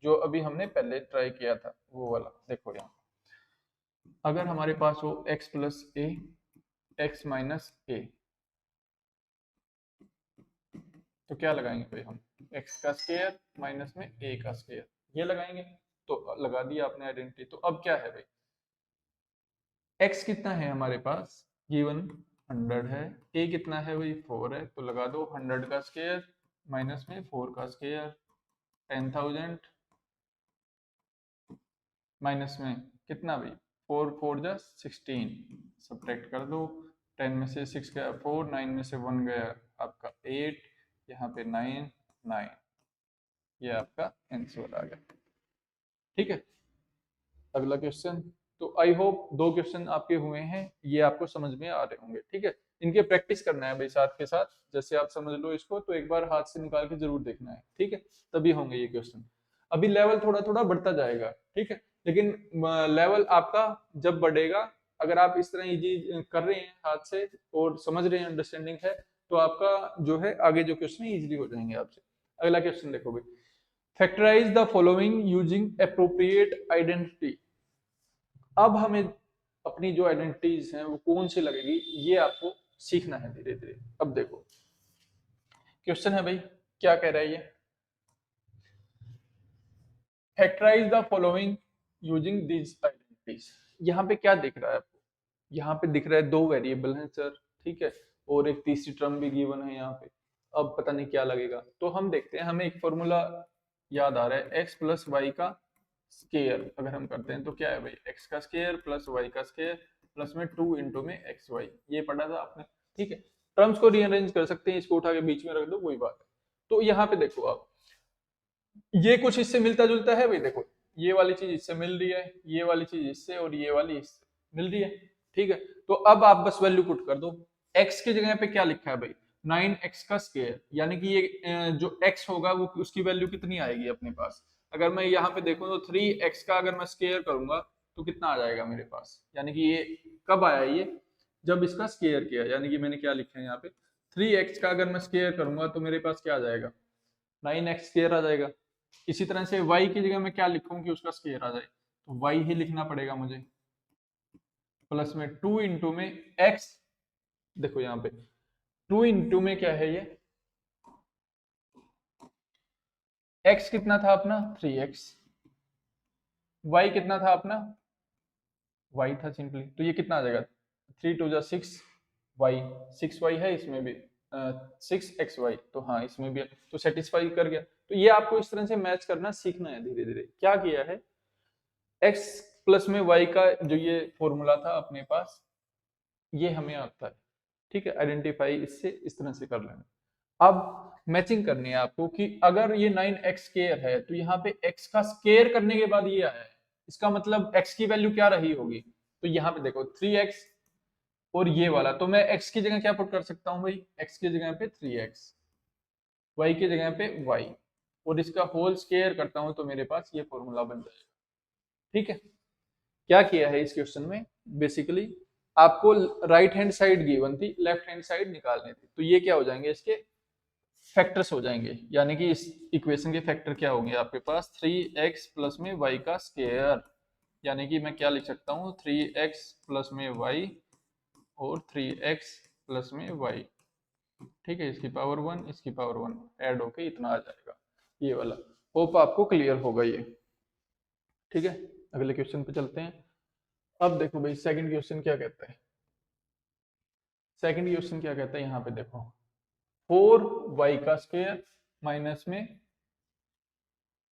जो अभी हमने पहले ट्राई किया था वो वाला। देखो यहाँ अगर हमारे पास हो x प्लस ए, एक्स माइनस ए, तो क्या लगाएंगे भाई हम x का स्क्वायर माइनस में a का स्क्वायर, ये लगाएंगे। तो लगा दिया आपने आइडेंटिटी। तो अब क्या है भाई x कितना है हमारे पास गिवन 100 है, a कितना है भाई 4 है, तो लगा दो 100 का स्क्वायर माइनस में 4 का स्क्वायर 10,000 माइनस में कितना भाई 4 4 जा 16, सब्ट्रैक्ट कर दो, 10 में से 6 गया 4, 9 में से 1 गया आपका 8, यहाँ पे 9 9, ये आपका आंसर आ गया, ठीक है। अगला क्वेश्चन, तो आई होप 2 क्वेश्चन आपके हुए हैं, ये आपको समझ में आ रहे होंगे, ठीक है। इनके प्रैक्टिस करना है भाई साथ के साथ, जैसे आप समझ लो इसको तो एक बार हाथ से निकाल के जरूर देखना है, ठीक है, तभी होंगे ये क्वेश्चन। अभी लेवल थोड़ा थोड़ा बढ़ता जाएगा, ठीक है, लेकिन लेवल आपका जब बढ़ेगा, अगर आप इस तरह इजी कर रहे हैं हाथ से और समझ रहे हैं, अंडरस्टैंडिंग है, तो आपका जो है आगे जो क्वेश्चन है इजीली हो जाएंगे आपसे। अगला क्वेश्चन देखो भाई, factorise the following using appropriate identity. अब हमें अपनी जो आइडेंटिटीज हैं वो कौन सी लगेगी, ये आपको सीखना है धीरे धीरे। अब देखो क्वेश्चन है भाई, क्या कह रहा है ये, factorise the following using this identities. यहाँ पे क्या दिख रहा है आपको, यहाँ पे दिख रहा है 2 वेरिएबल हैं सर, ठीक है, और एक तीसरी टर्म भी गिवन है यहाँ पे। अब पता नहीं क्या लगेगा, तो हम देखते हैं, हमें एक फॉर्मूला याद आ रहा है, x प्लस वाई का स्केयर अगर हम करते हैं तो क्या है भाई x का स्केयर प्लस y का स्केयर प्लस में 2 इंटू में एक्स वाई, ये पढ़ा था आपने, ठीक है। टर्म्स को रीअरेंज कर सकते हैं, इसको उठा के बीच में रख दो, कोई बात है। तो यहाँ पे देखो आप, ये कुछ इससे मिलता जुलता है भाई, देखो ये वाली चीज इससे मिल रही है, ये वाली चीज इससे, और ये वाली इससे मिल रही है, ठीक है। तो अब आप बस वैल्यू पुट कर दो, x की जगह पे क्या लिखा है भाई 9x का स्क्वायर, यानी कि ये जो x होगा वो उसकी वैल्यू कितनी आएगी अपने पास अगर मैं यहाँ पे देखूँ तो 3x का अगर मैं स्केयर करूंगा तो कितना आ जाएगा मेरे पास, यानी कि ये कब आया ये, जब इसका स्केयर किया, यानी कि मैंने क्या लिखा है यहाँ पे 3x का अगर मैं स्केयर करूंगा तो मेरे पास क्या आ जाएगा 9x स्केयर आ जाएगा। इसी तरह से y की जगह मैं क्या लिखूं कि उसका स्केयर आ जाए, तो y ही लिखना पड़ेगा मुझे, प्लस में 2 इंटू में x, देखो यहाँ पे 2 इंटू में क्या है ये x कितना था अपना 3x, y कितना था अपना y था सिंपली, तो ये कितना आ जाएगा 3 2 जा 6 y, 6y है इसमें भी 6xy, तो हाँ इसमें भी है, तो सेटिस्फाई कर गया। तो ये आपको इस तरह से मैच करना सीखना है धीरे धीरे। क्या किया है x प्लस में y का जो ये फॉर्मूला था अपने पास, ये हमें आता है, ठीक है, आइडेंटिफाई इससे इस तरह से कर लेना। अब मैचिंग करनी है आपको कि अगर ये 9x स्केयर है तो यहाँ पे x का स्केयर करने के बाद ये आया है, इसका मतलब x की वैल्यू क्या रही होगी, तो यहाँ पे देखो 3x और ये वाला, तो मैं x की जगह क्या पुट कर सकता हूँ भाई, x की जगह पे 3x, y की जगह पे y, और इसका होल स्केयर करता हूँ तो मेरे पास ये फॉर्मूला बन जाएगा। ठीक है, क्या किया है इस क्वेश्चन में, बेसिकली आपको राइट हैंड साइड गिवन थी, लेफ्ट हैंड साइड निकालनी थी, तो ये क्या हो जाएंगे इसके फैक्टर्स हो जाएंगे, यानी कि इस इक्वेशन के फैक्टर क्या होंगे आपके पास 3x प्लस में y का स्केयर, यानी कि मैं क्या लिख सकता हूँ 3x प्लस में y और 3x प्लस में y, ठीक है, इसकी पावर 1 इसकी पावर 1 ऐड होके इतना आ जाएगा ये वाला। होप आपको क्लियर होगा ये, ठीक है। अगले क्वेश्चन पे चलते हैं। अब देखो भाई सेकंड क्वेश्चन क्या कहता है, सेकंड क्वेश्चन क्या कहता है यहाँ पे देखो 4y का स्क्वायर माइनस में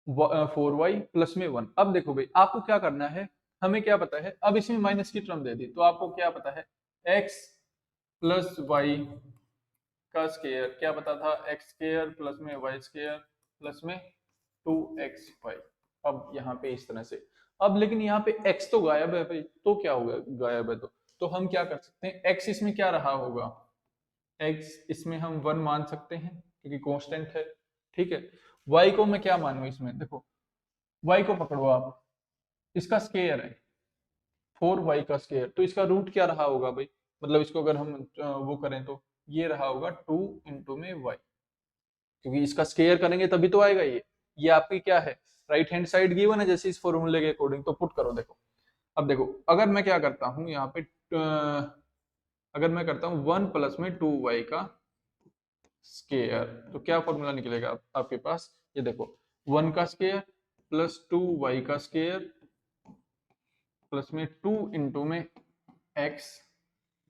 4y प्लस में 1। अब देखो भाई आपको क्या करना है, हमें क्या पता है, अब इसमें माइनस की टर्म दे दी तो आपको क्या पता है x प्लस वाई का स्क्वायर, क्या पता था x स्क्वायर प्लस में y स्क्वायर प्लस में 2xy। अब यहाँ पे इस तरह से, अब लेकिन यहाँ पे x तो गायब है भाई, तो क्या होगा गायब है तो हम क्या कर सकते हैं, x इसमें क्या रहा होगा, x इसमें हम 1 मान सकते हैं क्योंकि कांस्टेंट है, ठीक है। y को मैं क्या मानूं इसमें, देखो y को पकड़ो आप, इसका स्क्वायर है 4y का स्क्वायर, तो इसका रूट क्या रहा होगा भाई, मतलब इसको अगर हम वो करें तो ये रहा होगा 2 इंटू में y, क्योंकि इसका स्क्वायर करेंगे तभी तो आएगा ये आपकी क्या है राइट हैंड साइड गिवन है जैसे इस फॉर्मूले के अकॉर्डिंग, तो पुट करो देखो। अब देखो अगर मैं क्या करता हूं यहाँ पे अगर मैं करता हूँ 1 प्लस में 2y का स्क्वायर, तो क्या फॉर्मूला निकलेगा आपके पास, ये देखो 1 का स्क्वायर प्लस 2y का स्क्वायर प्लस में 2 इंटू में x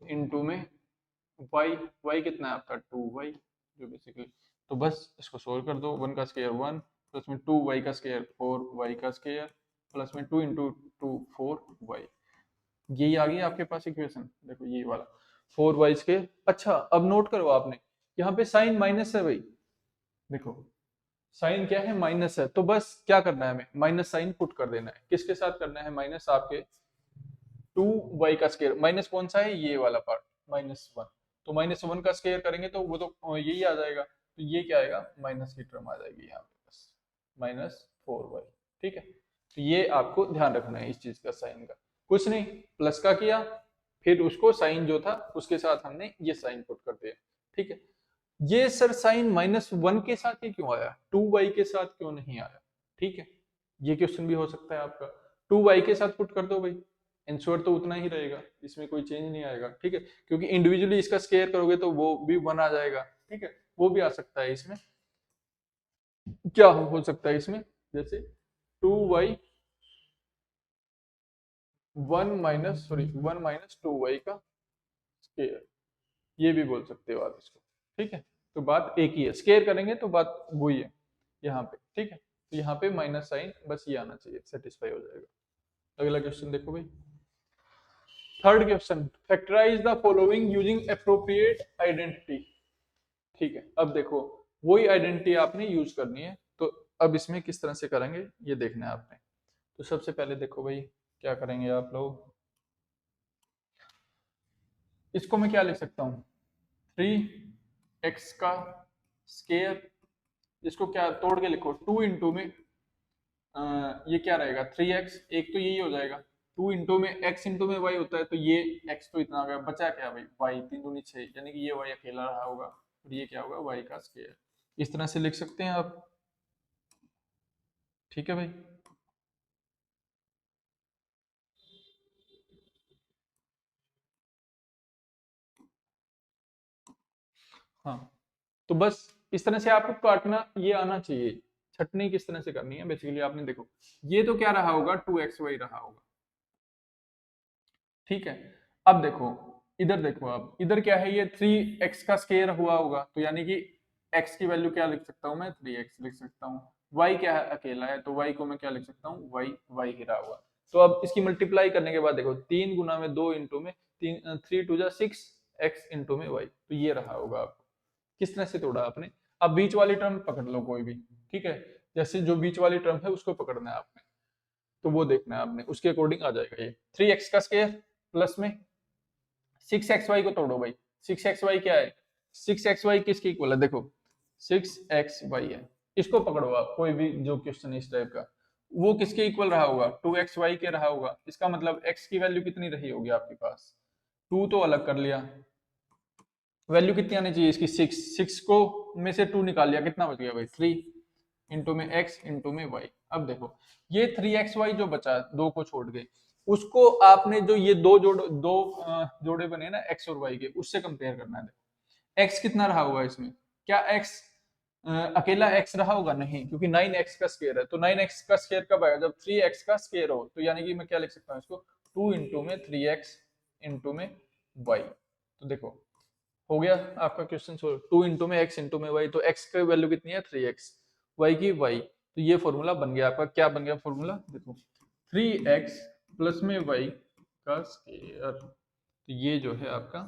इंटू में y कितना है आपका 2y, जो बेसिकली, तो बस इसको सोल्व कर दो, 1 का स्क्वायर 1 प्लस में 2y का स्क्वायर 4y का स्क्वायर प्लस में 2 इंटू 2 4y, यही आ गई आपके पास इक्वेशन, देखो ये वाला 4y स्क्वायर। अच्छा अब नोट करो आपने, यहाँ पे साइन माइनस है भाई, देखो साइन क्या है माइनस है, तो बस क्या करना है हमें माइनस साइन पुट कर देना है, किसके साथ करना है माइनस आपके 2y का स्क्वायर, माइनस कौन सा है ये वाला पार्ट -1, तो -1 का स्क्वायर करेंगे तो वो तो यही आ जाएगा, तो ये क्या आएगा माइनस की टर्म आ जाएगी यहाँ पे बस -4y, ठीक है। तो ये आपको ध्यान रखना है इस चीज का, साइन का कुछ नहीं, प्लस का किया फिर उसको साइन जो था उसके साथ हमने ये साइन पुट कर दिया, ठीक है। ये सर साइन -1 के साथ ही क्यों आया, 2y के साथ क्यों नहीं आया, ठीक है, ये क्वेश्चन भी हो सकता है आपका, 2y के साथ पुट कर दो भाई, इंश्योर तो उतना ही रहेगा, इसमें कोई चेंज नहीं आएगा, ठीक है, क्योंकि इंडिविजुअली इसका स्केयर करोगे तो वो भी 1 आ जाएगा, ठीक है, वो भी आ सकता है इसमें। क्या हो सकता है इसमें, जैसे 2y 1 माइनस 2y का स्केयर, ये भी बोल सकते हो आप इसको, ठीक है। तो बात एक ही है, स्केयर करेंगे तो बात वही है यहाँ पे, ठीक है, तो यहाँ पे माइनस साइन बस ये आना चाहिए, सेटिस्फाई हो जाएगा। अगला क्वेश्चन देखो भाई, third question, factorise the following using appropriate identity, ठीक है। अब देखो वही आइडेंटिटी आपने यूज करनी है, तो अब इसमें किस तरह से करेंगे ये देखना है आपने। तो सबसे पहले देखो भाई क्या करेंगे आप लोग, इसको मैं क्या लिख सकता हूँ 3x का स्केयर, इसको क्या तोड़ के लिखो 2 इंटू में ये क्या रहेगा 3x, एक तो यही हो जाएगा, 2 इंटू में x इंटू में y होता है, तो ये x तो इतना आ गया, बचा क्या भाई y, 3 दूनी 6, यानी कि ये y अकेला रहा होगा और ये क्या होगा y का स्क्वायर। इस तरह से लिख सकते हैं आप। ठीक है भाई। हाँ, तो बस इस तरह से आपको काटना ये आना चाहिए। छटनी किस तरह से करनी है बेसिकली आपने देखो, ये तो क्या रहा होगा 2xy रहा होगा। ठीक है, अब देखो इधर देखो, अब इधर क्या है, ये 3x का स्क्वायर हुआ होगा, तो यानी कि x की वैल्यू क्या लिख सकता हूं मैं, 3x लिख सकता हूँ। y क्या है, अकेला है, तो y को मैं क्या लिख सकता हूँ, y ही रहा हुआ। तो अब इसकी मल्टीप्लाई करने के बाद देखो, 3 गुना में 2 इंटू में 3 2 जा 6 x इंटू में y, तो ये रहा होगा आपको। किस तरह से तोड़ा आपने। अब बीच वाली टर्म पकड़ लो कोई भी, ठीक है, जैसे जो बीच वाली टर्म है उसको पकड़ना है आपने, तो वो देखना है आपने, उसके अकॉर्डिंग आ जाएगा ये 3x का स्क्वायर प्लस में 6xy को तोड़ो भाई। 6xy क्या है, 6xy किसके इक्वल है, देखो 6xy है, इसको पकड़ो आप, कोई भी जो क्वेश्चन इस टाइप का, वो किसके इक्वल रहा होगा, 2xy के रहा होगा। इसका मतलब x की वैल्यू कितनी रही होगी आपके पास, 2 तो अलग कर लिया, वैल्यू कितनी आनी चाहिए इसकी, 6, 6 को में से 2 निकाल लिया, कितना बच गया भाई 3 इंटू में x इंटू में y। अब देखो ये 3xy जो बचा, दो को छोड़ के, उसको आपने जो ये दो जोड़े बने ना x और y के, उससे कंपेयर करना है। x कितना रहा हुआ इसमें, क्या x अकेला x रहा होगा, नहीं, क्योंकि 9x का स्क्वायर है, तो 9x का स्क्वायर कब आएगा, जब 3x का स्क्वायर हो, तो यानी कि मैं क्या लिख सकता हूँ इसको, 2 इंटू में 3x इंटू में y। तो देखो हो गया आपका क्वेश्चन सोल्व, 2 इंटू में x इंटू में y, तो x की वैल्यू कितनी है 3x, y की y, तो ये फॉर्मूला बन गया आपका। क्या बन गया फॉर्मूला, देखो 3x प्लस में y का स्क्वायर, तो ये जो है आपका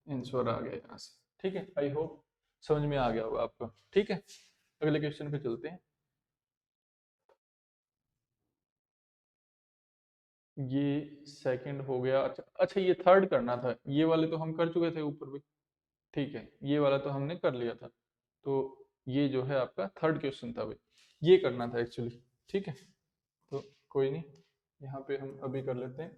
आंसर आ गया यहाँ से। ठीक है, आई होप समझ में आ गया होगा आपको। ठीक है, अगले क्वेश्चन पे चलते हैं। ये सेकंड हो गया, अच्छा अच्छा, ये थर्ड करना था, ये वाले तो हम कर चुके थे ऊपर भी। ठीक है, ये वाला तो हमने कर लिया था, तो ये जो है आपका थर्ड क्वेश्चन था भाई, ये करना था एक्चुअली। ठीक है, तो कोई नहीं, यहाँ पे हम अभी कर लेते हैं।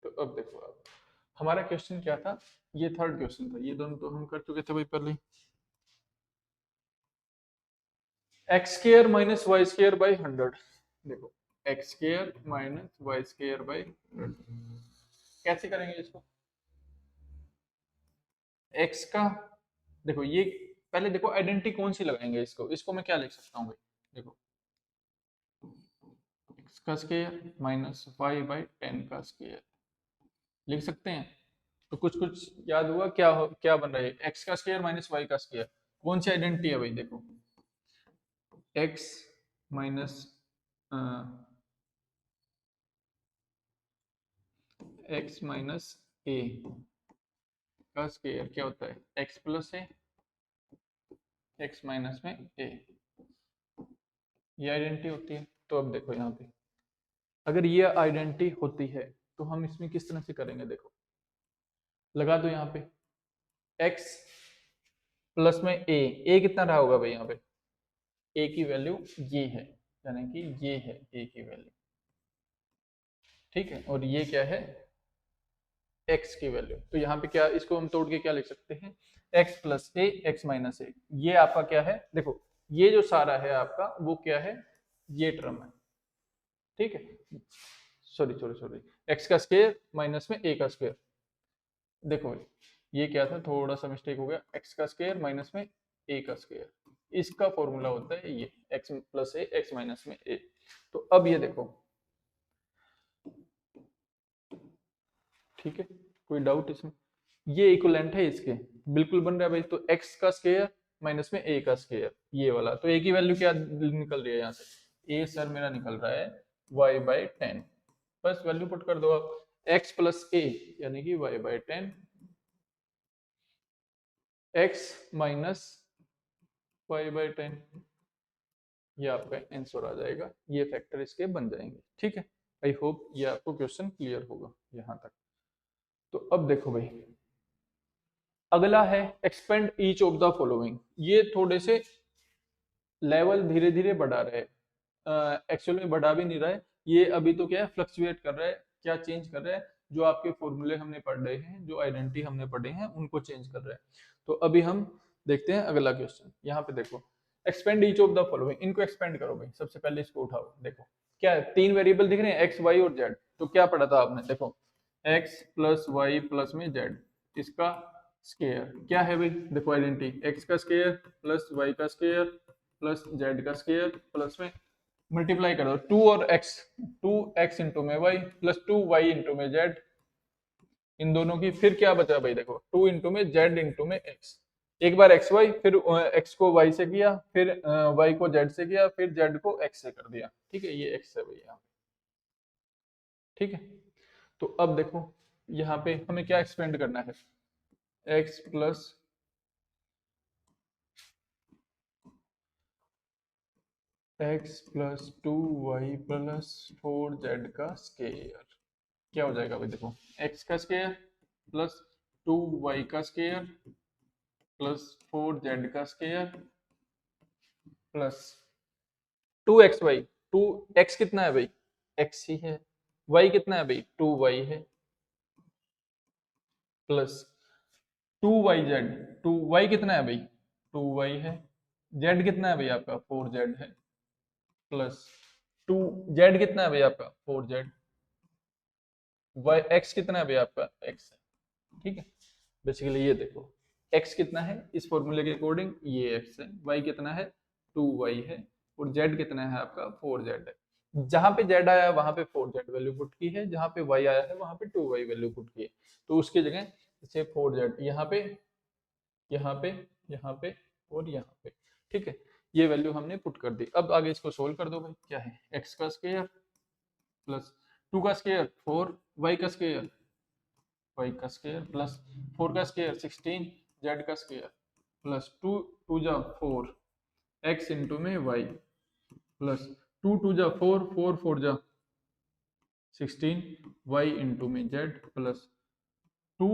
तो अब देखो आप, हमारा क्वेश्चन क्या था, ये थर्ड क्वेश्चन था, ये दोनों तो हम कर चुके थे भाई पहले। X square minus y square by 100, देखो x square minus y square by 100, कैसे करेंगे इसको, एक्स का, देखो ये पहले देखो आइडेंटिटी कौन सी लगाएंगे, इसको इसको मैं क्या लिख सकता हूँ भाई, देखो एक्स का स्केयर माइनस वाई बाई 10 का स्केयर लिख सकते हैं। तो कुछ कुछ याद हुआ, क्या बन रहा है, एक्स का स्केयर माइनस वाई का स्केयर, कौन सी आइडेंटिटी है भाई, देखो एक्स माइनस एक्स माइनस ए का स्क्वायर क्या होता है, एक्स प्लस ए, एक्स माइनस में ए, ये आइडेंटिटी होती है। तो अब देखो यहाँ पे, अगर ये आइडेंटिटी होती है, तो हम इसमें किस तरह से करेंगे, देखो लगा दो यहाँ पे, एक्स प्लस में ए कितना रहा होगा भाई यहाँ पे, ए की वैल्यू ये है, यानी कि ये है ए की वैल्यू। ठीक है, और ये क्या है, एक्स की वैल्यू, तो यहाँ पे क्या, इसको हम तोड़ के क्या लिख सकते हैं, एक्स प्लस ए एक्स माइनस ए, ये आपका क्या है, देखो ये जो सारा है आपका वो क्या है, ये टर्म है। ठीक है, सॉरी सॉरी सॉरी, एक्स का स्क्वायर माइनस में ए का स्क्वायर, देखो ये क्या था, थोड़ा सा मिस्टेक हो गया, एक्स का स्क्वायर माइनस में ए का स्क्वायर, इसका फॉर्मूला होता है ये एक्स प्लस ए एक्स माइनस में ए। तो अब ये देखो, ठीक है, कोई डाउट इसमें, ये इक्विवेलेंट है इसके, बिल्कुल बन रहा है भाई। तो एक्स का स्क्वायर माइनस में ए का स्क्वायर, ये वाला, तो ए की वैल्यू क्या निकल रही है यहाँ से, ए सर मेरा निकल रहा है वाई बाई 10, बस वैल्यू पुट कर दो आप, एक्स प्लस ए यानी कि y by 10, x minus y by 10, ये आपका आंसर आ जाएगा, ये फैक्टर इसके बन जाएंगे। ठीक है, आई होप ये आपको क्वेश्चन क्लियर होगा यहाँ तक। तो अब देखो भाई, अगला है expand each of the following. ये थोड़े से लेवल धीरे धीरे बढ़ा रहे हैं, एक्चुअल में बढ़ा भी नहीं रहा है, ये अभी तो क्या है फ्लक्चुएट कर रहा है। क्या चेंज कर रहा है? जो आपके फॉर्मूले हमने पढ़ रहे हैं, जो आइडेंटिटी हमने पढ़े हैं, उनको चेंज कर रहा है। तो अभी हम देखते हैं अगला क्वेश्चन। यहाँ पे देखो, expand each of the following, इनको एक्सपेंड करो भाई। सबसे पहले इसको उठाओ, देखो क्या है, तीन वेरिएबल दिख रहे हैं, एक्स वाई और जेड। तो क्या पढ़ा था आपने? देखो एक्स प्लस वाई प्लस में जेड, इसका स्केयर क्या है भाई? देखो आइडेंटिटी, एक्स का स्केयर प्लस वाई का स्केयर प्लस जेड का स्केयर प्लस में मल्टीप्लाई कर दो, टू और एक्स, टू एक्स इंटू में y plus two y into में जेड, इन दोनों की फिर क्या बचा भाई? देखो टू इंटू में जेड इंटू में एक्स, एक बार एक्स वाई, फिर एक्स को वाई से किया, फिर वाई को जेड से किया, फिर जेड को एक्स से कर दिया। ठीक है, ये एक्स है भैया। ठीक है, तो अब देखो यहाँ पे हमें क्या एक्सपेंड करना है? X plus x plus two y plus four z का स्केयर क्या हो जाएगा भाई? देखो एक्स का स्केयर प्लस टू वाई का स्केयर प्लस फोर जेड का square plus two x y, two x कितना है भाई? एक्स ही है। वाई कितना है भाई? टू वाई है। Plus two y z, two y कितना है भाई? टू वाई है। जेड कितना है भाई आपका? फोर जेड है। प्लस टू जेड कितना है भाई आपका? Four Z. वाई एक्स कितना है भाई आपका? एक्स है। ठीक है, बेसिकली ये देखो x कितना है इस फॉर्मूले के अकॉर्डिंग, ये x है। y कितना है? 2y है। और z कितना है आपका? 4z है। जहां पे z आया है वहां पे 4z वैल्यू पुट की है, जहां पे y आया है वहां पे 2y वैल्यू पुट की है। तो उसकी जगह जैसे 4z यहाँ पे, यहाँ पे, यहाँ पे और यहाँ पे। ठीक है, ये वैल्यू हमने पुट कर दी। अब आगे इसको सोल्व कर दो भाई। क्या है? x का स्क्वायर प्लस टू का स्क्वायर फोर, y का स्क्वायर वाई का स्क्वायर प्लस फोर का स्क्वायर 16, जेड का स्क्वायर प्लस टू टू जा फोर एक्स इंटू में वाई प्लस टू टू जा फोर, फोर फोर जा 16 वाई इंटू में जेड प्लस टू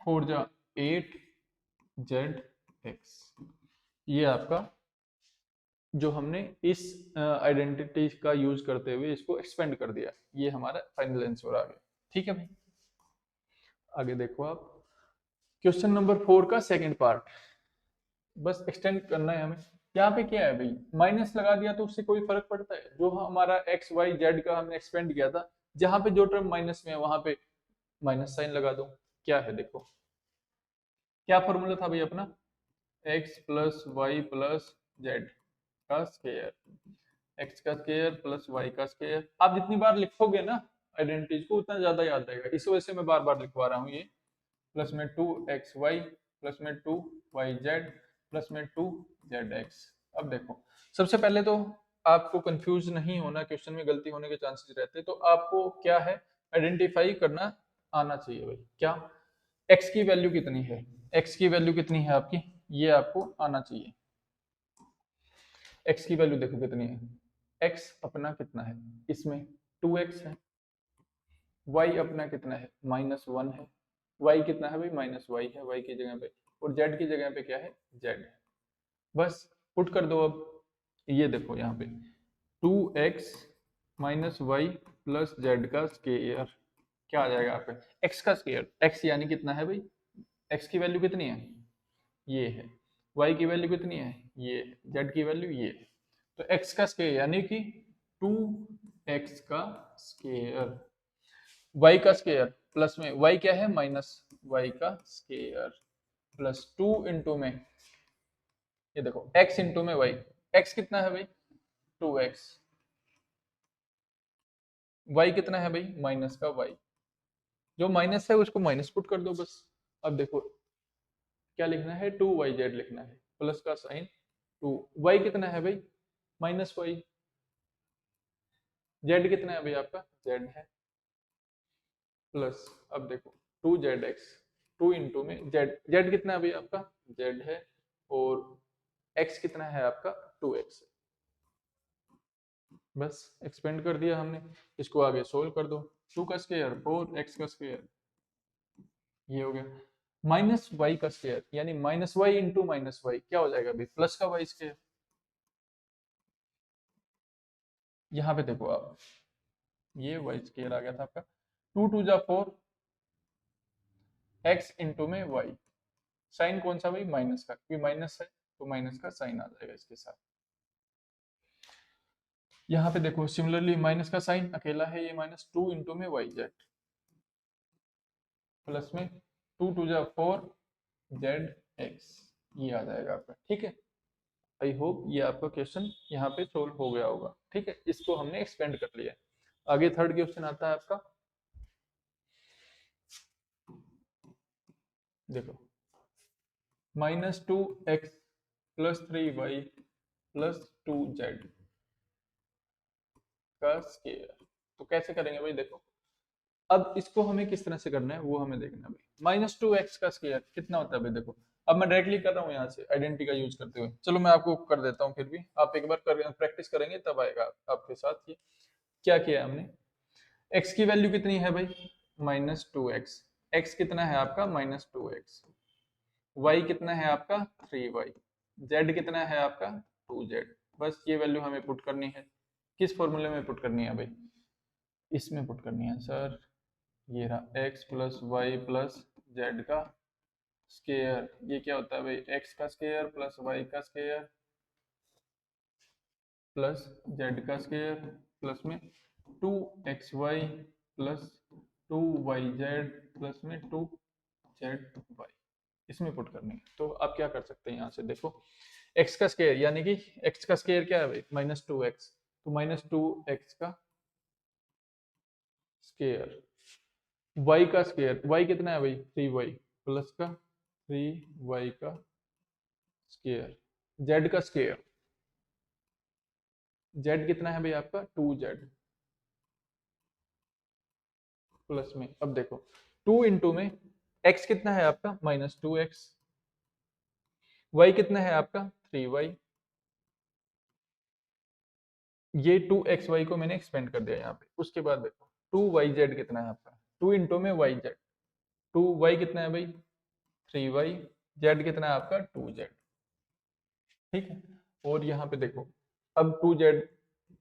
फोर जा एट जेड एक्स। ये आपका जो हमने इस आइडेंटिटी का यूज करते हुए इसको एक्सपेंड कर दिया, ये हमारा फाइनल आंसर आ गया। ठीक है भाई, आगे देखो आप क्वेश्चन नंबर 4 का सेकंड पार्ट, बस एक्सटेंड करना है हमें। यहाँ पे क्या है भाई? माइनस लगा दिया तो उससे कोई फर्क पड़ता है? जो हमारा एक्स वाई जेड का हमने एक्सपेंड किया था, जहां पे जो टर्म माइनस में है वहां पे माइनस साइन लगा दो। क्या है देखो, क्या फॉर्मूला था भाई अपना? X plus y plus z का स्क्वायर, एक्स का स्क्वायर प्लस वाई का स्क्वायर। आप जितनी बार लिखोगे ना आइडेंटिटीज को, उतना ज्यादा याद रहेगा, इस वजह से मैं बार बार लिखवा रहा हूँ ये। प्लस में टू एक्स वाई प्लस में टू वाई जेड प्लस में टू जेड एक्स। अब देखो सबसे पहले तो आपको कंफ्यूज नहीं होना, क्वेश्चन में गलती होने के चांसेस रहते हैं, तो आपको क्या है आइडेंटिफाई करना आना चाहिए भाई। क्या? एक्स की वैल्यू कितनी है, एक्स की वैल्यू कितनी है आपकी, ये आपको आना चाहिए। एक्स की वैल्यू देखो कितनी है, एक्स अपना कितना है इसमें? टू एक्स है। वाई अपना कितना है? माइनस वन है। वाई कितना है भाई? माइनस वाई है, वाई की जगह पे। और जेड की जगह पे क्या है? जेड है। बस पुट कर दो अब। ये देखो यहाँ पे two x minus y plus z का स्क्वायर क्या आ जाएगा आपका? एक्स का स्क्वायर, एक्स यानी कितना है भाई? एक्स की वैल्यू कितनी है? ये है। वाई की वैल्यू कितनी है? ये है। जेड की वैल्यू ये है। तो एक्स का स्क्वायर यानी कि टू एक्स का स्क्वायर, वाई का स्क्वायर प्लस में वाई क्या है? माइनस वाई का स्क्वायर प्लस टू इंटू में ये देखो एक्स इंटू में वाई, एक्स कितना है भाई? To x. वाई कितना है भाई? माइनस का वाई, जो माइनस है उसको माइनस पुट कर दो बस। अब देखो क्या लिखना है? टू वाई जेड लिखना है, प्लस का साइन टू। वाई कितना है भाई? Minus Y. जेड कितना है भाई आपका? जेड है। प्लस अब देखो two z x, two into में जेड, जेड कितना है भाई आपका? जेड है। और एक्स कितना है आपका? To x. बस एक्सपेंड कर दिया हमने, इसको आगे सोल्व कर दो। टू का स्क्वायर फोर एक्स का स्क्वायर, ये हो गया। माइनस वाई का स्क्वायर यानी minus y into minus y क्या हो जाएगा अभी प्लस का वाई स्क्वायर। यहाँ पे देखो आप ये वाई स्क्वायर आ गया था आपका 2 2 जा 4 एक्स इंटू में वाई साइन कौन सा भाई माइनस का क्योंकि माइनस है तो माइनस का साइन आ जाएगा इसके साथ। यहाँ पे देखो सिमिलरली माइनस का साइन अकेला है ये -2 इंटू में वाई जेड प्लस में 2 2 जा 4 जेड एक्स ये आ जाएगा आपका ठीक है। आई होप ये आपका क्वेश्चन यहाँ पे सोल्व हो गया होगा ठीक है। इसको हमने एक्सपेंड कर लिया। आगे थर्ड क्वेश्चन आता है आपका देखो -2x plus 3y plus 2z का स्क्वायर। तो कैसे करेंगे भाई देखो अब इसको हमें किस तरह से करना है वो हमें देखना है भाई -2x का स्क्वायर कितना होता है भाई देखो। अब मैं डायरेक्टली कर रहा हूँ यहाँ से आइडेंटिटी का यूज करते हुए चलो मैं आपको कर देता हूँ फिर भी आप एक बार प्रैक्टिस करेंगे तब आएगा आपके साथ ये क्या किया हमने। x की वैल्यू कितनी है भाई -2x x कितना है आपका -2x y कितना है आपका 3y z कितना है आपका 2z बस ये वैल्यू हमें पुट करनी है। किस फॉर्मूले में पुट करनी है भाई इसमें पुट करनी है सर। ये रहा x plus y plus z का स्क्वायर ये क्या होता है भाई x का स्क्वायर प्लस वाई का स्क्वायर प्लस जेड का स्क्वायर प्लस में 2xy प्लस 2yz प्लस में 2zy इसमें पुट करनी है। तो आप क्या कर सकते हैं यहाँ से देखो x का स्क्वायर यानी कि x का स्क्वायर क्या है भाई -2x तो -2x का स्क्वायर y का स्क्वायर y कितना है भाई 3y प्लस का 3y का स्क्वायर z का स्क्वायर z कितना है भाई आपका 2z प्लस में अब देखो 2 इंटू में x कितना है आपका -2x y कितना है आपका 3y ये 2xy को मैंने एक्सपेंड कर दिया यहाँ पे। उसके बाद देखो 2yz कितना है आपका 2 इंटू में yz 2y कितना है भाई 3y z कितना है आपका 2z ठीक है। और यहाँ पे देखो अब 2z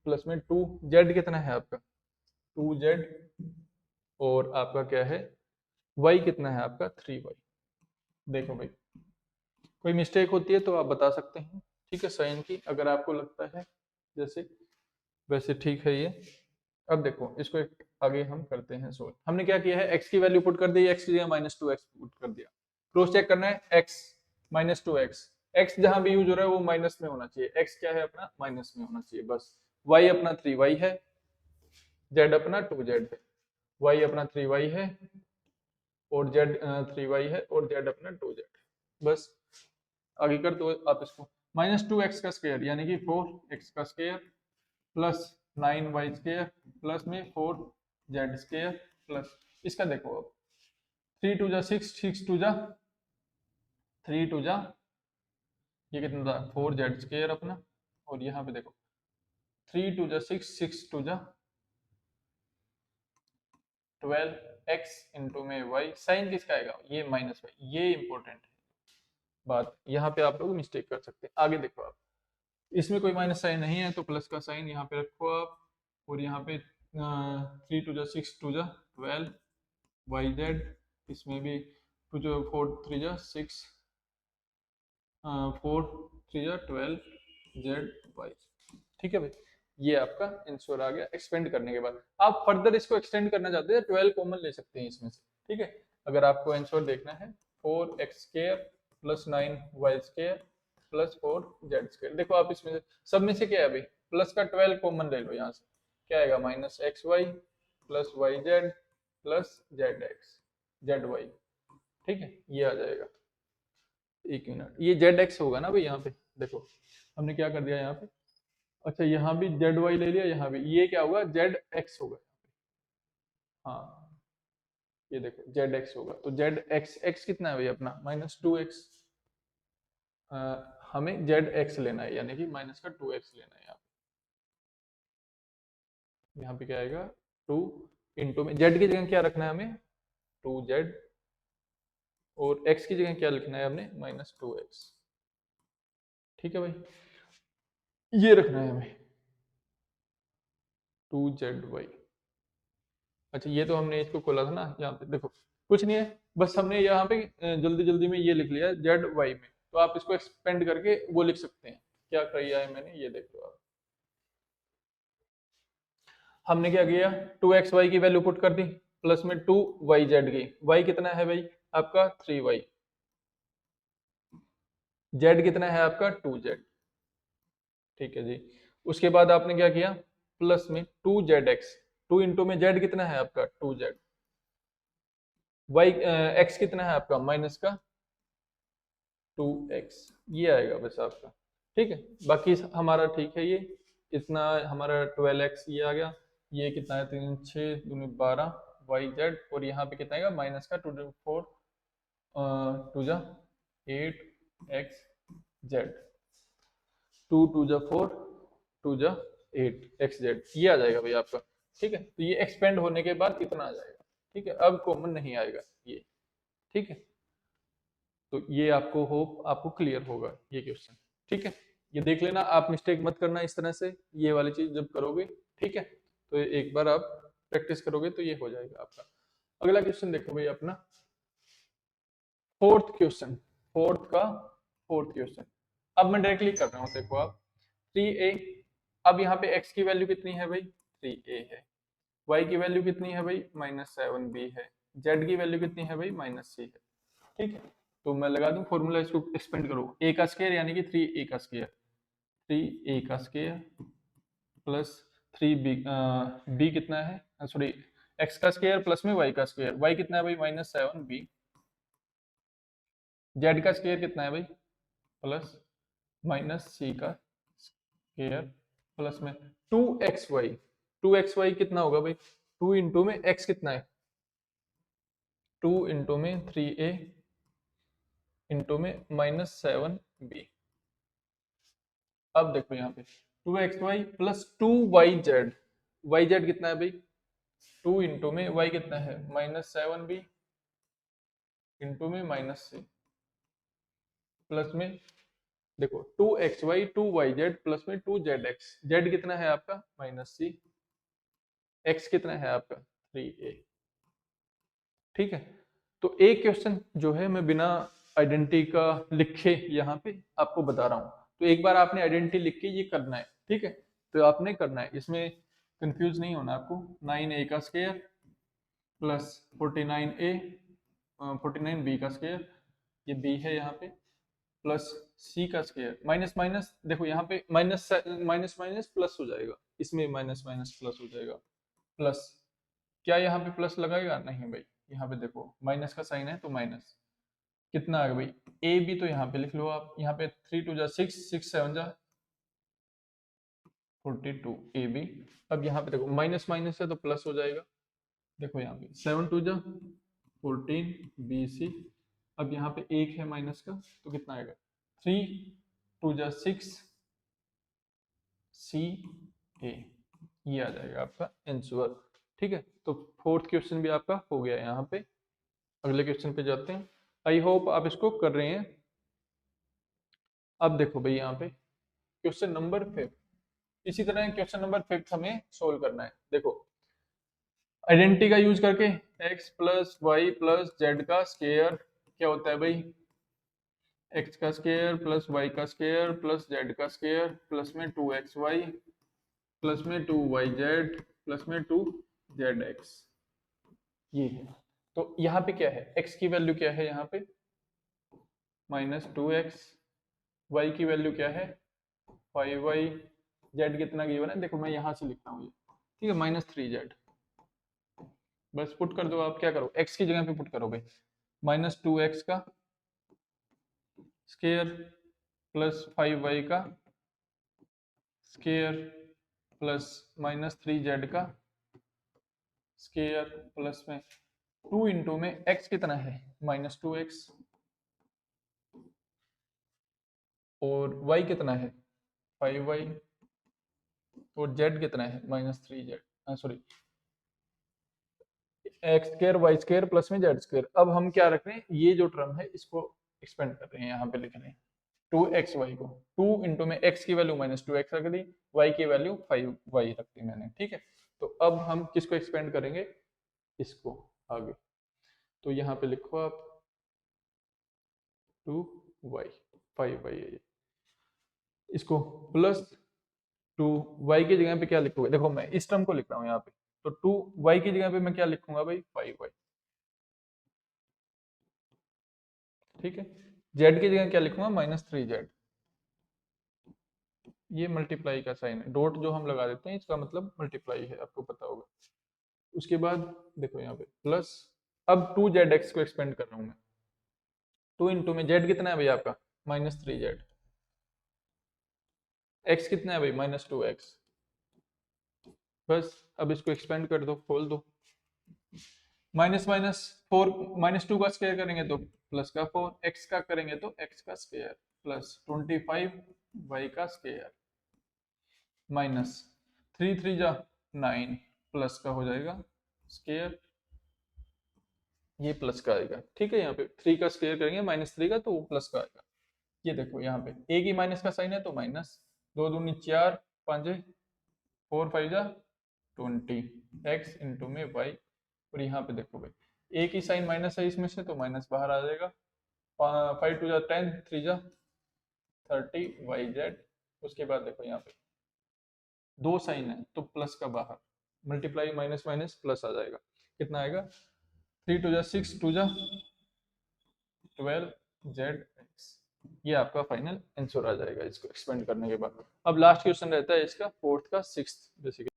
प्लस में 2z कितना है आपका 2z और आपका क्या है y कितना है आपका 3y। देखो भाई कोई मिस्टेक होती है तो आप बता सकते हैं ठीक है साइन की अगर आपको लगता है जैसे वैसे ठीक है ये। अब देखो इसको एक आगे हम करते हैं सोल्व। हमने क्या किया है x की वैल्यू पुट कर दी x की जगह -2x पुट कर दिया। क्रॉस चेक करना है x -2x x जहां भी यूज हो रहा है वो माइनस में होना चाहिए x क्या है अपना माइनस में होना चाहिए बस। y अपना 3y है z अपना 2z है y अपना 3y है और z 3y है और z अपना 2z बस। आगे कर दो आप इसको -2x का स्क्वायर यानी कि 4x का square plus 9y square plus में 4z स्क्वायर प्लस इसका देखो अब 3 2 जा 6 6 2 जा 3 2 जा ये कितना था 4z स्क्वायर अपना और यहाँ पे देखो 3 2 जा 6 6 2 जा 12x इंटू में y साइन किसका आएगा ये -y ये इंपॉर्टेंट है बात यहाँ पे आप लोग मिस्टेक कर सकते हैं। आगे देखो आप इसमें कोई माइनस साइन नहीं है तो प्लस का साइन यहाँ पे रखो आप और यहाँ पे 3 2 जा 6 2 जा 12 yz इसमें भी 2 जो 4 3 जा 6 4 3 जा 12 zy ठीक है भाई। ये आपका आंसर आ गया एक्सपेंड करने के बाद। आप फर्दर इसको एक्सटेंड करना चाहते हैं 12 कॉमन ले सकते हैं इसमें से ठीक है। अगर आपको आंसर देखना है 4x square plus 9y square plus 4z square देखो आप इसमें से सब में से क्या है भाई प्लस का 12 कॉमन ले लो यहाँ से क्या आएगा -xy plus yz plus zx zy ठीक है ये आ जाएगा। एक मिनट ये zx होगा ना भाई यहाँ पे देखो हमने क्या कर दिया यहाँ पे अच्छा यहाँ भी जेड वाई ले लिया यहाँ भी ये क्या होगा जेड एक्स होगा। हाँ ये देखो जेड एक्स होगा तो जेड एक्स एक्स कितना है भाई अपना -2x हमें जेड एक्स लेना है यानी कि माइनस का 2x लेना है यहाँ पे क्या आएगा 2 इंटू में जेड की जगह क्या रखना है हमें 2z और x की जगह क्या लिखना है हमने, -2x। ठीक है भाई, ये रखना है हमें 2zy। अच्छा ये तो हमने इसको खोला था ना, यहाँ पे देखो कुछ नहीं है, बस हमने यहाँ पे जल्दी जल्दी में ये लिख लिया ZY में, तो आप इसको एक्सपेंड करके वो लिख सकते हैं। क्या किया है मैंने, ये देख लो आप। हमने क्या किया, 2xy की वैल्यू पुट कर दी, प्लस में 2yz की। y कितना है भाई आपका 3y, z कितना है आपका 2z। ठीक है जी। उसके बाद आपने क्या किया, प्लस में 2zx, 2 इंटू में z कितना है आपका 2z, y x कितना है आपका माइनस का 2x, ये आएगा बस आपका। ठीक है, बाकी हमारा ठीक है, ये इतना हमारा 12x ये आ गया। ये कितना है, 3 6 दूनी 12 yz, और यहाँ पे कितना आएगा माइनस का 2 4 टू जा 8xz, 2 2 जा 4 2 जा 8xz, ये आ जाएगा भाई आपका। ठीक है, तो ये एक्सपेंड होने के बाद इतना आ जाएगा। ठीक है, अब कॉमन नहीं आएगा ये। ठीक है, तो ये आपको होप आपको क्लियर होगा ये क्वेश्चन। ठीक है, ये देख लेना, आप मिस्टेक मत करना इस तरह से, ये वाली चीज जब करोगे। ठीक है, तो एक बार आप प्रैक्टिस करोगे तो ये हो जाएगा आपका। अगला क्वेश्चन देखो भाई अपना, फोर्थ क्वेश्चन, फोर्थ क्वेश्चन। अब मैं डायरेक्टली कर रहा हूँ, देखो आप 3a। अब यहाँ पे x की वैल्यू कितनी है भाई 3a है, y की वैल्यू कितनी है भाई -7b है, z की वैल्यू कितनी है भाई -c है। ठीक है, तो मैं लगा दूं फॉर्मूला, इसको एक्सपेंड करो, a का स्क्वायर यानी कि 3a का स्क्वायर, 3a का स्क्वायर प्लस 3b, b कितना है सॉरी, x का स्क्वायर प्लस में y का स्क्वायर, y कितना है भाई -7b, z का स्क्वायर कितना है भाई प्लस -c का स्क्वायर प्लस में 2xy, 2xy कितना होगा भाई, 2 इंटू में x कितना है 2 इंटू में 3a इंटू में -7b। अब देखो यहाँ पे 2xy प्लस 2yz, yz कितना है भाई 2 इंटू में y कितना है -7b इंटू में -c प्लस में देखो 2xy 2yz प्लस में 2zx, z कितना है आपका -c, x कितना है आपका 3a। ठीक है, तो एक क्वेश्चन जो है मैं बिना आइडेंटिटी का लिखे यहाँ पे आपको बता रहा हूँ, तो एक बार आपने आइडेंटिटी लिख के ये करना है। ठीक है, तो आपने करना है, इसमें कंफ्यूज नहीं होना आपको। 9a का स्क्वायर प्लस 49a 49b का स्क्वायर, ये b है यहाँ पे, प्लस c का स्क्वायर, माइनस माइनस देखो यहाँ पे माइनस माइनस माइनस प्लस हो जाएगा, इसमें माइनस माइनस प्लस हो जाएगा, प्लस क्या यहाँ पे प्लस लगाएगा नहीं भाई, यहाँ पे देखो माइनस का साइन है तो माइनस, कितना आ गया भाई ए बी, तो यहाँ पे लिख लो आप, यहाँ पे 3 2 जा 6 6 7 जा 42 ए बी। अब यहाँ पे देखो माइनस माइनस है तो प्लस हो जाएगा, देखो यहाँ पे 7 2 जा 14 बी सी। अब यहाँ पे एक है माइनस का तो कितना आएगा 3 2 जा 6 सी ए, ये आ जाएगा आपका आंसर। ठीक है, तो फोर्थ क्वेश्चन भी आपका हो गया यहाँ पे। अगले क्वेश्चन पे जाते हैं, आई होप आप इसको कर रहे हैं। अब देखो भाई यहाँ पे क्वेश्चन नंबर 5, इसी तरह क्वेश्चन नंबर 5 हमें सोल्व करना है। देखो आइडेंटिटी का यूज करके x plus y plus z का स्क्वायर क्या होता है भाई, x का स्क्वायर प्लस वाई का स्क्वायर प्लस जेड का स्क्वायर प्लस में 2xy प्लस में 2yz प्लस में 2zx, ये है। तो यहाँ पे क्या है, x की वैल्यू क्या है यहाँ पे -2x, y की वैल्यू क्या है 5y, z कितना गिवन है देखो मैं यहाँ से लिखता हूँ ये। ठीक है, -3z, बस पुट कर दो आप, क्या करो x की जगह पे पुट करो भाई, -2x का स्क्वायर प्लस 5y का स्क्वायर प्लस -3z का स्क्वायर प्लस में 2 इंटू में x कितना है -2x और y कितना है 5y और z कितना है -3z, sorry x square y square plus में जेड स्क्र। अब हम क्या रख रहे हैं, ये जो टर्म है इसको एक्सपेंड कर रहे हैं, यहाँ पे लिख रहे हैं 2xy को 2 इंटू में x की वैल्यू -2x रख दी, y की वैल्यू 5y रख दी मैंने, ठीक है। तो अब हम किसको एक्सपेंड करेंगे, इसको आगे। तो यहाँ पे लिखो आप 2y 5y है ये। इसको प्लस 2y की जगह पे क्या लिखोगे, देखो मैं इस टर्म को लिख रहा हूँ यहाँ पे, तो 2y की जगह पे मैं क्या लिखूंगा भाई 5y, ठीक है। z की जगह क्या लिखूंगा -3z। ये मल्टीप्लाई का साइन है, डॉट जो हम लगा देते हैं इसका मतलब मल्टीप्लाई है, आपको पता होगा। उसके बाद देखो यहाँ पे प्लस, अब 2zx को एक्सपेंड कर रहा हूँ मैं, 2 इंटू में z कितना है भाई आपका -3z, x कितना है भाई -2x। बस अब इसको एक्सपेंड कर दो, खोल दो, माइनस माइनस 4, -2 का स्क्वायर करेंगे तो प्लस का 4, x का करेंगे तो x का स्क्वायर प्लस 25 y का स्क्वायर माइनस 3 3 जा 9 प्लस का हो जाएगा स्क्वायर, ये प्लस का आएगा, ठीक है। यहाँ पे 3 का स्क्वायर करेंगे -3 का तो वो प्लस का आएगा। ये देखो यहाँ पे एक ही माइनस का साइन है तो माइनस, 2 दूनी 4, 5 4 5 जा 20 x इंटू में y। और यहाँ पे देखो भाई एक ही साइन माइनस है इसमें से तो माइनस बाहर आ जाएगा, 5 2 जा 10 3 जा 30 yz। उसके बाद देखो यहाँ पे दो साइन है तो प्लस का बाहर, मल्टीप्लाई माइनस माइनस प्लस आ जाएगा, कितना आएगा 3 2 जा 6 2 जा 12 zx। ये आपका फाइनल आंसर आ जाएगा इसको एक्सपेंड करने के बाद। अब लास्ट क्वेश्चन रहता है इसका फोर्थ का सिक्स्थ बेसिकली।